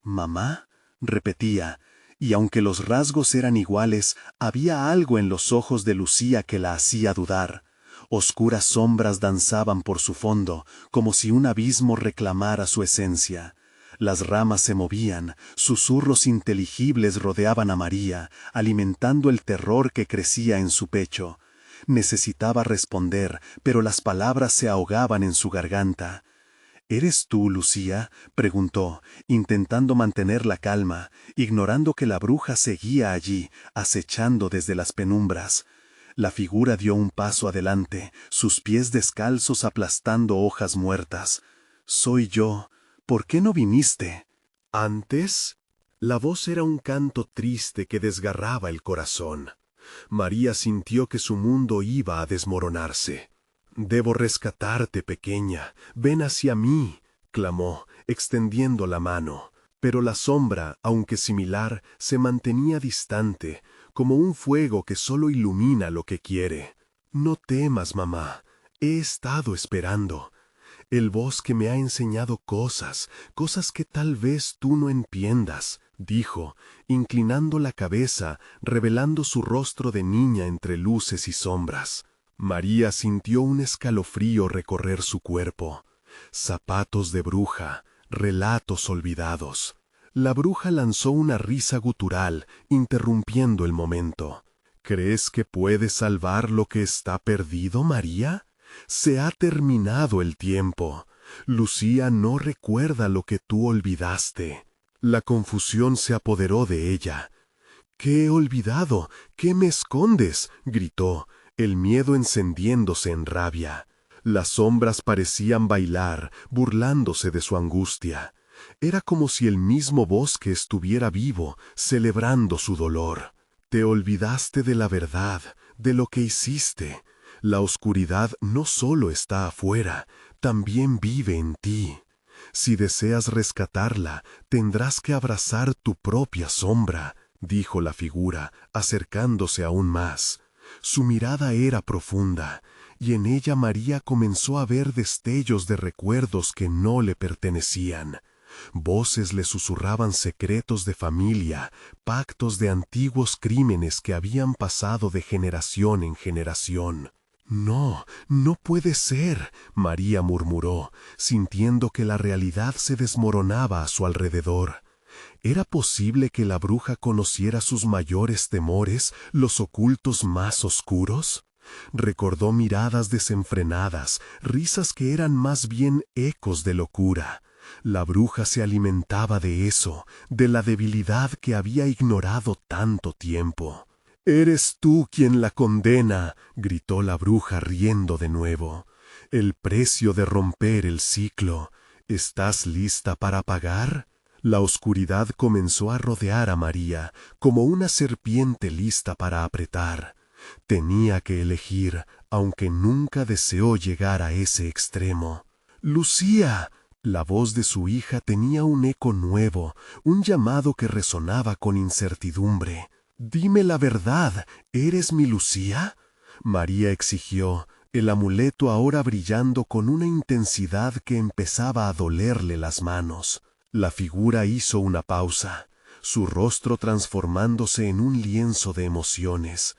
«¿Mamá?», repetía, y aunque los rasgos eran iguales, había algo en los ojos de Lucía que la hacía dudar. Oscuras sombras danzaban por su fondo, como si un abismo reclamara su esencia. Las ramas se movían, susurros inteligibles rodeaban a María, alimentando el terror que crecía en su pecho. Necesitaba responder, pero las palabras se ahogaban en su garganta. «¿Eres tú, Lucía?», preguntó, intentando mantener la calma, ignorando que la bruja seguía allí, acechando desde las penumbras. La figura dio un paso adelante, sus pies descalzos aplastando hojas muertas. «Soy yo. ¿Por qué no viniste?» «¿Antes?». La voz era un canto triste que desgarraba el corazón. María sintió que su mundo iba a desmoronarse. «Debo rescatarte, pequeña. Ven hacia mí», clamó, extendiendo la mano. Pero la sombra, aunque similar, se mantenía distante, como un fuego que solo ilumina lo que quiere. «No temas, mamá. He estado esperando. El bosque me ha enseñado cosas que tal vez tú no entiendas», dijo, inclinando la cabeza, revelando su rostro de niña entre luces y sombras. María sintió un escalofrío recorrer su cuerpo. Zapatos de bruja, relatos olvidados. La bruja lanzó una risa gutural, interrumpiendo el momento. «¿Crees que puedes salvar lo que está perdido, María? Se ha terminado el tiempo. Lucía no recuerda lo que tú olvidaste». La confusión se apoderó de ella. «¿Qué he olvidado? ¿Qué me escondes?», gritó, el miedo encendiéndose en rabia. Las sombras parecían bailar, burlándose de su angustia. Era como si el mismo bosque estuviera vivo, celebrando su dolor. «Te olvidaste de la verdad, de lo que hiciste. La oscuridad no solo está afuera, también vive en ti. Si deseas rescatarla, tendrás que abrazar tu propia sombra», dijo la figura, acercándose aún más. Su mirada era profunda, y en ella María comenzó a ver destellos de recuerdos que no le pertenecían. Voces le susurraban secretos de familia, pactos de antiguos crímenes que habían pasado de generación en generación. «No, no puede ser», María murmuró, sintiendo que la realidad se desmoronaba a su alrededor. ¿Era posible que la bruja conociera sus mayores temores, los ocultos más oscuros? Recordó miradas desenfrenadas, risas que eran más bien ecos de locura. La bruja se alimentaba de eso, de la debilidad que había ignorado tanto tiempo. «Eres tú quien la condena», gritó la bruja riendo de nuevo. «El precio de romper el ciclo. ¿Estás lista para pagar?». La oscuridad comenzó a rodear a María, como una serpiente lista para apretar. Tenía que elegir, aunque nunca deseó llegar a ese extremo. «¡Lucía!». La voz de su hija tenía un eco nuevo, un llamado que resonaba con incertidumbre. «Dime la verdad, ¿eres mi Lucía?». María exigió, el amuleto ahora brillando con una intensidad que empezaba a dolerle las manos. La figura hizo una pausa, su rostro transformándose en un lienzo de emociones.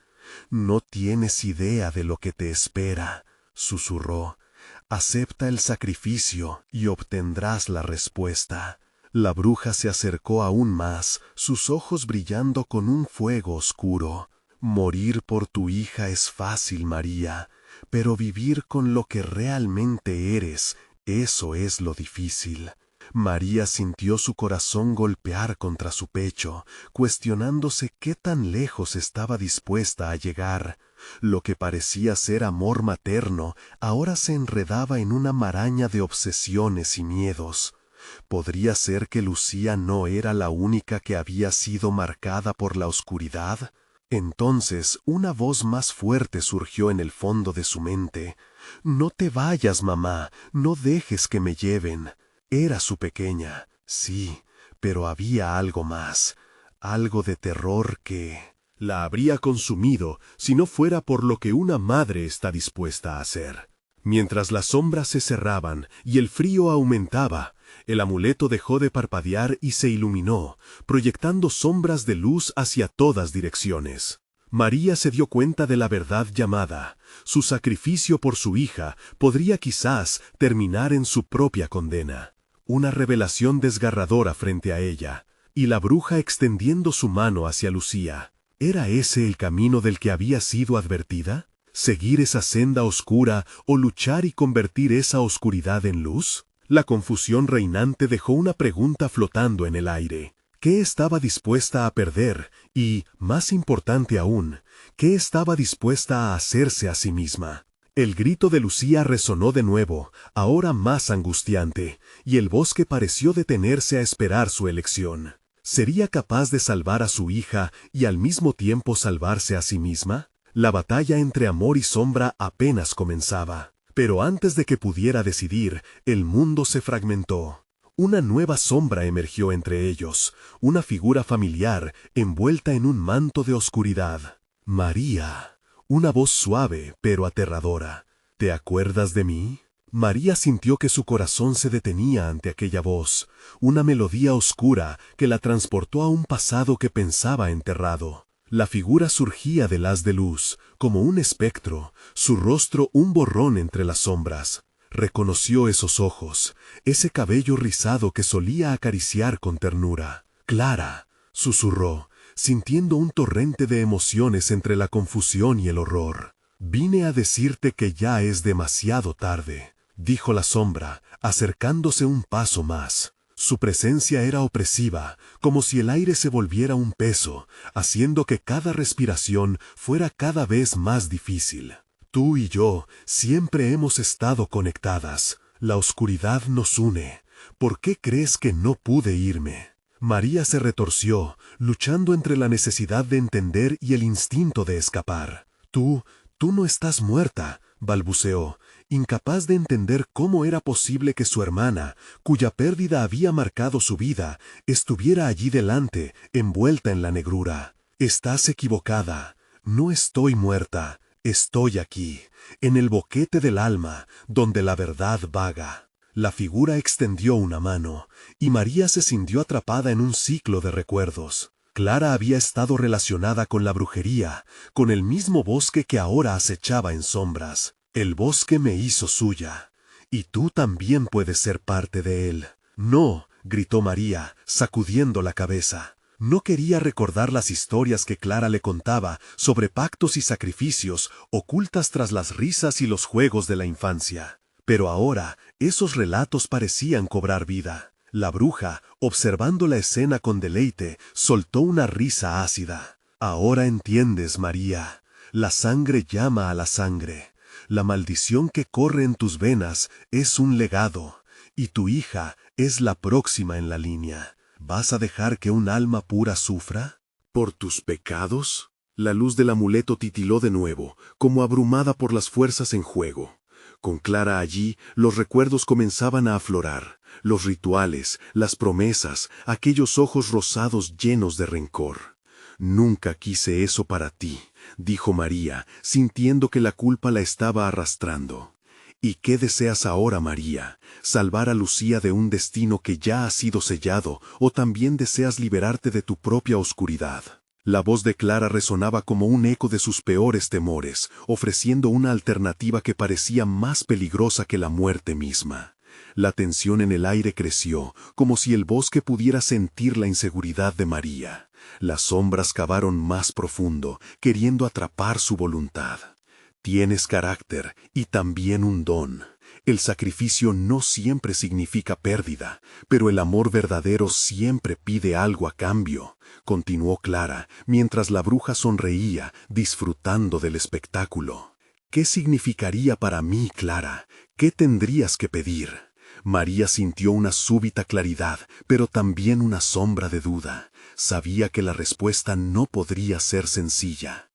«No tienes idea de lo que te espera», susurró. «Acepta el sacrificio y obtendrás la respuesta». La bruja se acercó aún más, sus ojos brillando con un fuego oscuro. «Morir por tu hija es fácil, María, pero vivir con lo que realmente eres, eso es lo difícil». María sintió su corazón golpear contra su pecho, cuestionándose qué tan lejos estaba dispuesta a llegar. Lo que parecía ser amor materno ahora se enredaba en una maraña de obsesiones y miedos. ¿Podría ser que Lucía no era la única que había sido marcada por la oscuridad? Entonces una voz más fuerte surgió en el fondo de su mente. «No te vayas, mamá, no dejes que me lleven». Era su pequeña, sí, pero había algo más, algo de terror que... La habría consumido si no fuera por lo que una madre está dispuesta a hacer. Mientras las sombras se cerraban y el frío aumentaba, el amuleto dejó de parpadear y se iluminó, proyectando sombras de luz hacia todas direcciones. María se dio cuenta de la verdad llamada. Su sacrificio por su hija podría quizás terminar en su propia condena. Una revelación desgarradora frente a ella, y la bruja extendiendo su mano hacia Lucía. ¿Era ese el camino del que había sido advertida? ¿Seguir esa senda oscura o luchar y convertir esa oscuridad en luz? La confusión reinante dejó una pregunta flotando en el aire. ¿Qué estaba dispuesta a perder? Y, más importante aún, ¿qué estaba dispuesta a hacerse a sí misma? El grito de Lucía resonó de nuevo, ahora más angustiante, y el bosque pareció detenerse a esperar su elección. ¿Sería capaz de salvar a su hija y al mismo tiempo salvarse a sí misma? La batalla entre amor y sombra apenas comenzaba. Pero antes de que pudiera decidir, el mundo se fragmentó. Una nueva sombra emergió entre ellos, una figura familiar envuelta en un manto de oscuridad. María. Una voz suave pero aterradora. ¿Te acuerdas de mí? María sintió que su corazón se detenía ante aquella voz, una melodía oscura que la transportó a un pasado que pensaba enterrado. La figura surgía del haz de luz, como un espectro, su rostro un borrón entre las sombras. Reconoció esos ojos, ese cabello rizado que solía acariciar con ternura. «Clara», susurró, sintiendo un torrente de emociones entre la confusión y el horror. «Vine a decirte que ya es demasiado tarde», dijo la sombra, acercándose un paso más. Su presencia era opresiva, como si el aire se volviera un peso, haciendo que cada respiración fuera cada vez más difícil. Tú y yo siempre hemos estado conectadas. La oscuridad nos une. ¿Por qué crees que no pude irme? María se retorció, luchando entre la necesidad de entender y el instinto de escapar. Tú no estás muerta», balbuceó, incapaz de entender cómo era posible que su hermana, cuya pérdida había marcado su vida, estuviera allí delante, envuelta en la negrura. «Estás equivocada. No estoy muerta. Estoy aquí, en el boquete del alma, donde la verdad vaga». La figura extendió una mano, y María se sintió atrapada en un ciclo de recuerdos. Clara había estado relacionada con la brujería, con el mismo bosque que ahora acechaba en sombras. «El bosque me hizo suya, y tú también puedes ser parte de él». «No», gritó María, sacudiendo la cabeza. No quería recordar las historias que Clara le contaba sobre pactos y sacrificios ocultas tras las risas y los juegos de la infancia. Pero ahora esos relatos parecían cobrar vida. La bruja, observando la escena con deleite, soltó una risa ácida. «Ahora entiendes, María. La sangre llama a la sangre. La maldición que corre en tus venas es un legado, y tu hija es la próxima en la línea. ¿Vas a dejar que un alma pura sufra? ¿Por tus pecados?» La luz del amuleto titiló de nuevo, como abrumada por las fuerzas en juego. Con Clara allí, los recuerdos comenzaban a aflorar, los rituales, las promesas, aquellos ojos rosados llenos de rencor. «Nunca quise eso para ti», dijo María, sintiendo que la culpa la estaba arrastrando. «¿Y qué deseas ahora, María? ¿Salvar a Lucía de un destino que ya ha sido sellado, o también deseas liberarte de tu propia oscuridad?» La voz de Clara resonaba como un eco de sus peores temores, ofreciendo una alternativa que parecía más peligrosa que la muerte misma. La tensión en el aire creció, como si el bosque pudiera sentir la inseguridad de María. Las sombras cavaron más profundo, queriendo atrapar su voluntad. «Tienes carácter y también un don. El sacrificio no siempre significa pérdida, pero el amor verdadero siempre pide algo a cambio», continuó Clara, mientras la bruja sonreía, disfrutando del espectáculo. «¿Qué significaría para mí, Clara? ¿Qué tendrías que pedir?» María sintió una súbita claridad, pero también una sombra de duda. Sabía que la respuesta no podría ser sencilla.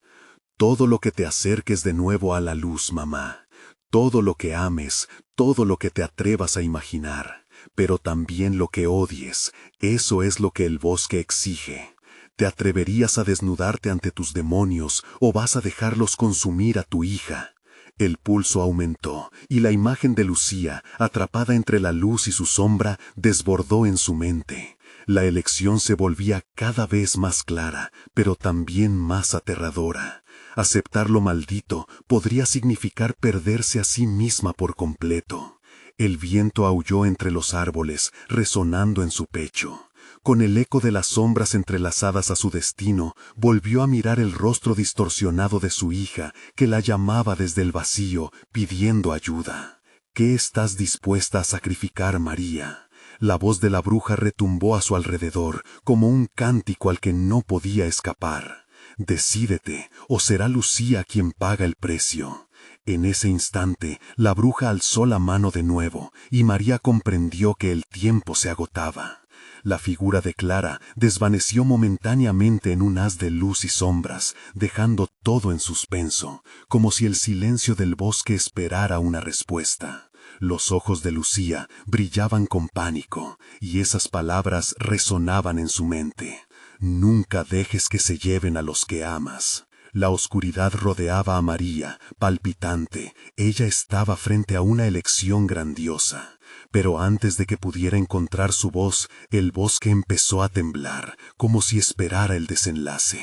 «Todo lo que te acerques de nuevo a la luz, mamá. Todo lo que ames, todo lo que te atrevas a imaginar. Pero también lo que odies, eso es lo que el bosque exige. ¿Te atreverías a desnudarte ante tus demonios o vas a dejarlos consumir a tu hija? El pulso aumentó, y la imagen de Lucía, atrapada entre la luz y su sombra, desbordó en su mente. La elección se volvía cada vez más clara, pero también más aterradora. Aceptar lo maldito podría significar perderse a sí misma por completo. El viento aulló entre los árboles, resonando en su pecho. Con el eco de las sombras entrelazadas a su destino, volvió a mirar el rostro distorsionado de su hija, que la llamaba desde el vacío, pidiendo ayuda. ¿Qué estás dispuesta a sacrificar, María? La voz de la bruja retumbó a su alrededor, como un cántico al que no podía escapar. Decídete, o será Lucía quien paga el precio. En ese instante, la bruja alzó la mano de nuevo, y María comprendió que el tiempo se agotaba. La figura de Clara desvaneció momentáneamente en un haz de luz y sombras, dejando todo en suspenso, como si el silencio del bosque esperara una respuesta. Los ojos de Lucía brillaban con pánico, y esas palabras resonaban en su mente. Nunca dejes que se lleven a los que amas. La oscuridad rodeaba a María, palpitante. Ella estaba frente a una elección grandiosa. Pero antes de que pudiera encontrar su voz, el bosque empezó a temblar, como si esperara el desenlace.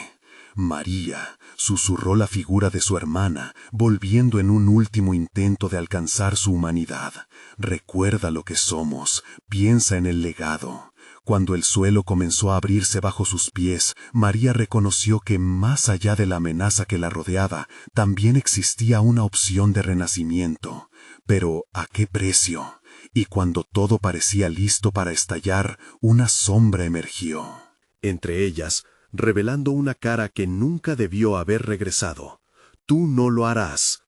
María, susurró la figura de su hermana, volviendo en un último intento de alcanzar su humanidad. Recuerda lo que somos, piensa en el legado. Cuando el suelo comenzó a abrirse bajo sus pies, María reconoció que más allá de la amenaza que la rodeaba, también existía una opción de renacimiento. Pero, ¿a qué precio? Y cuando todo parecía listo para estallar, una sombra emergió. Entre ellas, revelando una cara que nunca debió haber regresado. Tú no lo harás.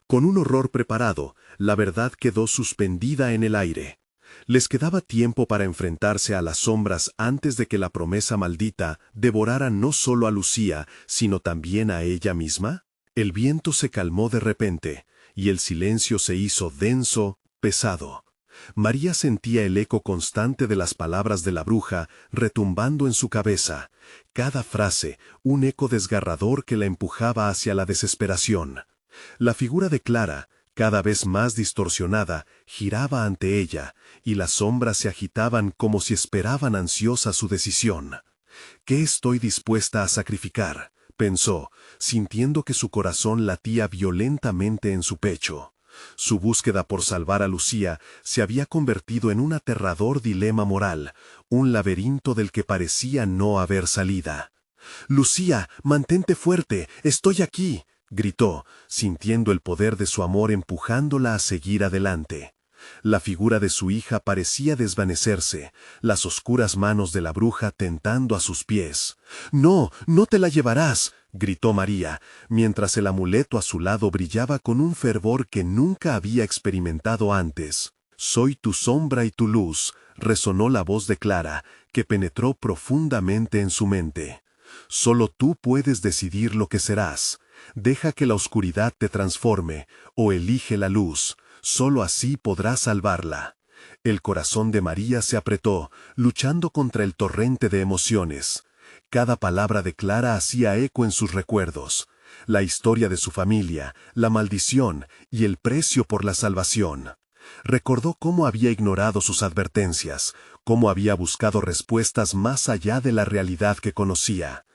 Con un horror preparado, la verdad quedó suspendida en el aire. Les quedaba tiempo para enfrentarse a las sombras antes de que la promesa maldita devorara no solo a Lucía, sino también a ella misma. El viento se calmó de repente, y el silencio se hizo denso, pesado. María sentía el eco constante de las palabras de la bruja retumbando en su cabeza, cada frase un eco desgarrador que la empujaba hacia la desesperación. La figura de Clara, cada vez más distorsionada, giraba ante ella, y las sombras se agitaban como si esperaban ansiosa su decisión. ¿Qué estoy dispuesta a sacrificar?, pensó, sintiendo que su corazón latía violentamente en su pecho. Su búsqueda por salvar a Lucía se había convertido en un aterrador dilema moral, un laberinto del que parecía no haber salida. «Lucía, mantente fuerte, estoy aquí», gritó, sintiendo el poder de su amor empujándola a seguir adelante. La figura de su hija parecía desvanecerse, las oscuras manos de la bruja tentando a sus pies. «No, no te la llevarás», gritó María, mientras el amuleto a su lado brillaba con un fervor que nunca había experimentado antes. «Soy tu sombra y tu luz», resonó la voz de Clara, que penetró profundamente en su mente. «Solo tú puedes decidir lo que serás. Deja que la oscuridad te transforme, o elige la luz. Solo así podrás salvarla». El corazón de María se apretó, luchando contra el torrente de emociones. Cada palabra de Clara hacía eco en sus recuerdos. La historia de su familia, la maldición y el precio por la salvación. Recordó cómo había ignorado sus advertencias, cómo había buscado respuestas más allá de la realidad que conocía.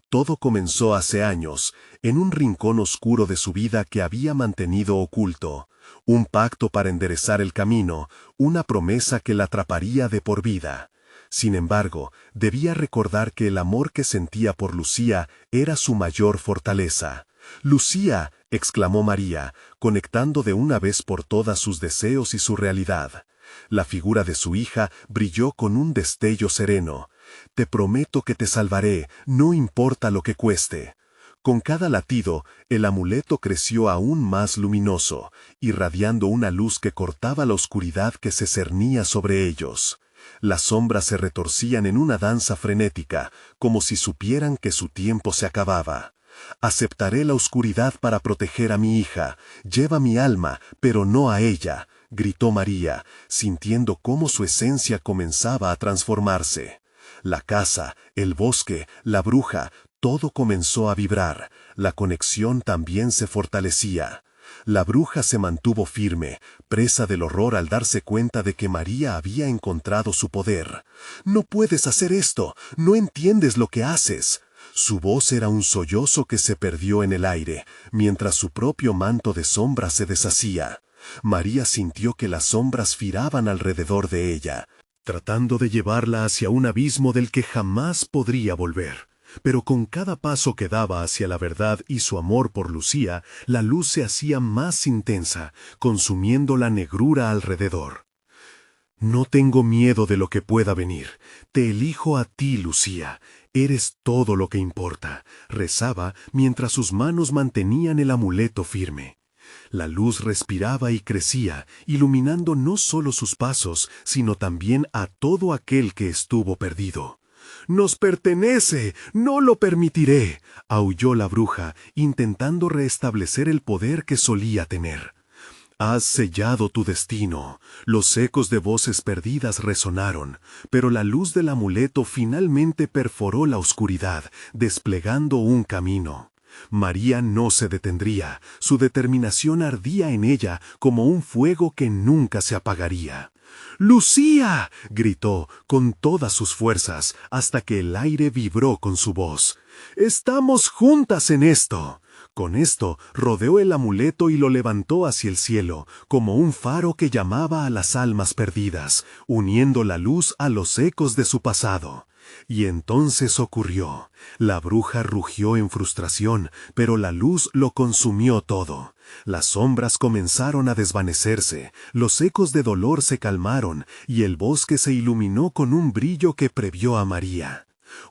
Todo comenzó hace años, en un rincón oscuro de su vida que había mantenido oculto. Un pacto para enderezar el camino, una promesa que la atraparía de por vida. Sin embargo, debía recordar que el amor que sentía por Lucía era su mayor fortaleza. «Lucía», exclamó María, conectando de una vez por todas sus deseos y su realidad. La figura de su hija brilló con un destello sereno. «Te prometo que te salvaré, no importa lo que cueste». Con cada latido, el amuleto creció aún más luminoso, irradiando una luz que cortaba la oscuridad que se cernía sobre ellos. Las sombras se retorcían en una danza frenética, como si supieran que su tiempo se acababa. «Aceptaré la oscuridad para proteger a mi hija. Lleva mi alma, pero no a ella», gritó María, sintiendo cómo su esencia comenzaba a transformarse. La casa, el bosque, la bruja, todo comenzó a vibrar. La conexión también se fortalecía. La bruja se mantuvo firme, presa del horror al darse cuenta de que María había encontrado su poder. «No puedes hacer esto, no entiendes lo que haces». Su voz era un sollozo que se perdió en el aire, mientras su propio manto de sombra se deshacía. María sintió que las sombras giraban alrededor de ella, tratando de llevarla hacia un abismo del que jamás podría volver. Pero con cada paso que daba hacia la verdad y su amor por Lucía, la luz se hacía más intensa, consumiendo la negrura alrededor. «No tengo miedo de lo que pueda venir. Te elijo a ti, Lucía. Eres todo lo que importa», rezaba mientras sus manos mantenían el amuleto firme. La luz respiraba y crecía, iluminando no solo sus pasos, sino también a todo aquel que estuvo perdido. «Nos pertenece, no lo permitiré», aulló la bruja, intentando restablecer el poder que solía tener. «Has sellado tu destino». Los ecos de voces perdidas resonaron, pero la luz del amuleto finalmente perforó la oscuridad, desplegando un camino. María no se detendría, su determinación ardía en ella como un fuego que nunca se apagaría. «¡Lucía!», gritó con todas sus fuerzas, hasta que el aire vibró con su voz. «¡Estamos juntas en esto!». Con esto rodeó el amuleto y lo levantó hacia el cielo, como un faro que llamaba a las almas perdidas, uniendo la luz a los ecos de su pasado. Y entonces ocurrió. La bruja rugió en frustración, pero la luz lo consumió todo. Las sombras comenzaron a desvanecerse, los ecos de dolor se calmaron, y el bosque se iluminó con un brillo que previó a María.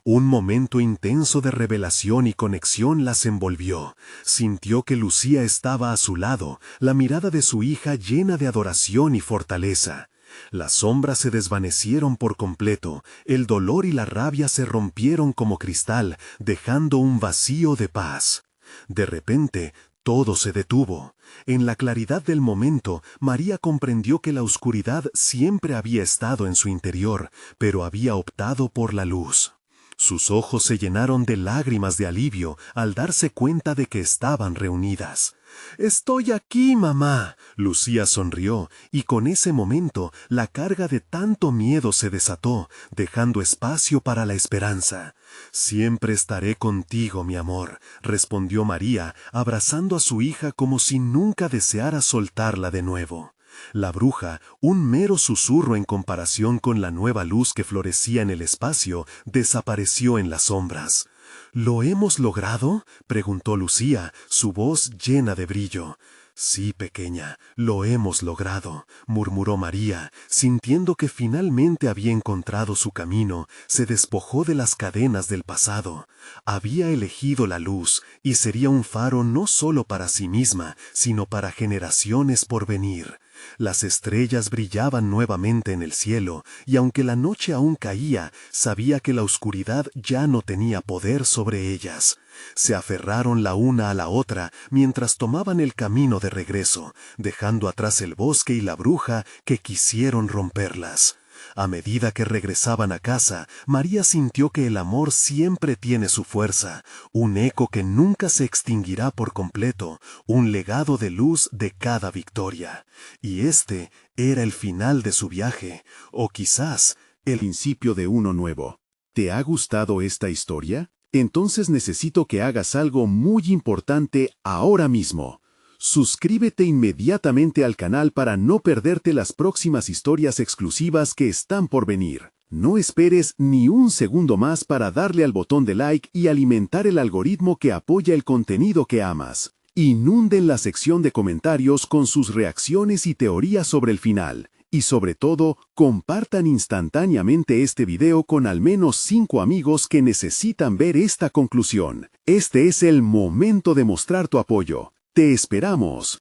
Un momento intenso de revelación y conexión las envolvió. Sintió que Lucía estaba a su lado, la mirada de su hija llena de adoración y fortaleza. Las sombras se desvanecieron por completo, el dolor y la rabia se rompieron como cristal, dejando un vacío de paz. De repente, todo se detuvo. En la claridad del momento, María comprendió que la oscuridad siempre había estado en su interior, pero había optado por la luz. Sus ojos se llenaron de lágrimas de alivio al darse cuenta de que estaban reunidas. «Estoy aquí, mamá», Lucía sonrió, y con ese momento la carga de tanto miedo se desató, dejando espacio para la esperanza. «Siempre estaré contigo, mi amor», respondió María, abrazando a su hija como si nunca deseara soltarla de nuevo. La bruja, un mero susurro en comparación con la nueva luz que florecía en el espacio, desapareció en las sombras. «¿Lo hemos logrado?», preguntó Lucía, su voz llena de brillo. «Sí, pequeña, lo hemos logrado», murmuró María, sintiendo que finalmente había encontrado su camino, se despojó de las cadenas del pasado. Había elegido la luz, y sería un faro no solo para sí misma, sino para generaciones por venir. Las estrellas brillaban nuevamente en el cielo, y aunque la noche aún caía, sabía que la oscuridad ya no tenía poder sobre ellas. Se aferraron la una a la otra mientras tomaban el camino de regreso, dejando atrás el bosque y la bruja que quisieron romperlas. A medida que regresaban a casa, María sintió que el amor siempre tiene su fuerza, un eco que nunca se extinguirá por completo, un legado de luz de cada victoria. Y este era el final de su viaje, o quizás el principio de uno nuevo. ¿Te ha gustado esta historia? Entonces necesito que hagas algo muy importante ahora mismo. Suscríbete inmediatamente al canal para no perderte las próximas historias exclusivas que están por venir. No esperes ni un segundo más para darle al botón de like y alimentar el algoritmo que apoya el contenido que amas. Inunden la sección de comentarios con sus reacciones y teorías sobre el final. Y sobre todo, compartan instantáneamente este video con al menos 5 amigos que necesitan ver esta conclusión. Este es el momento de mostrar tu apoyo. ¡Te esperamos!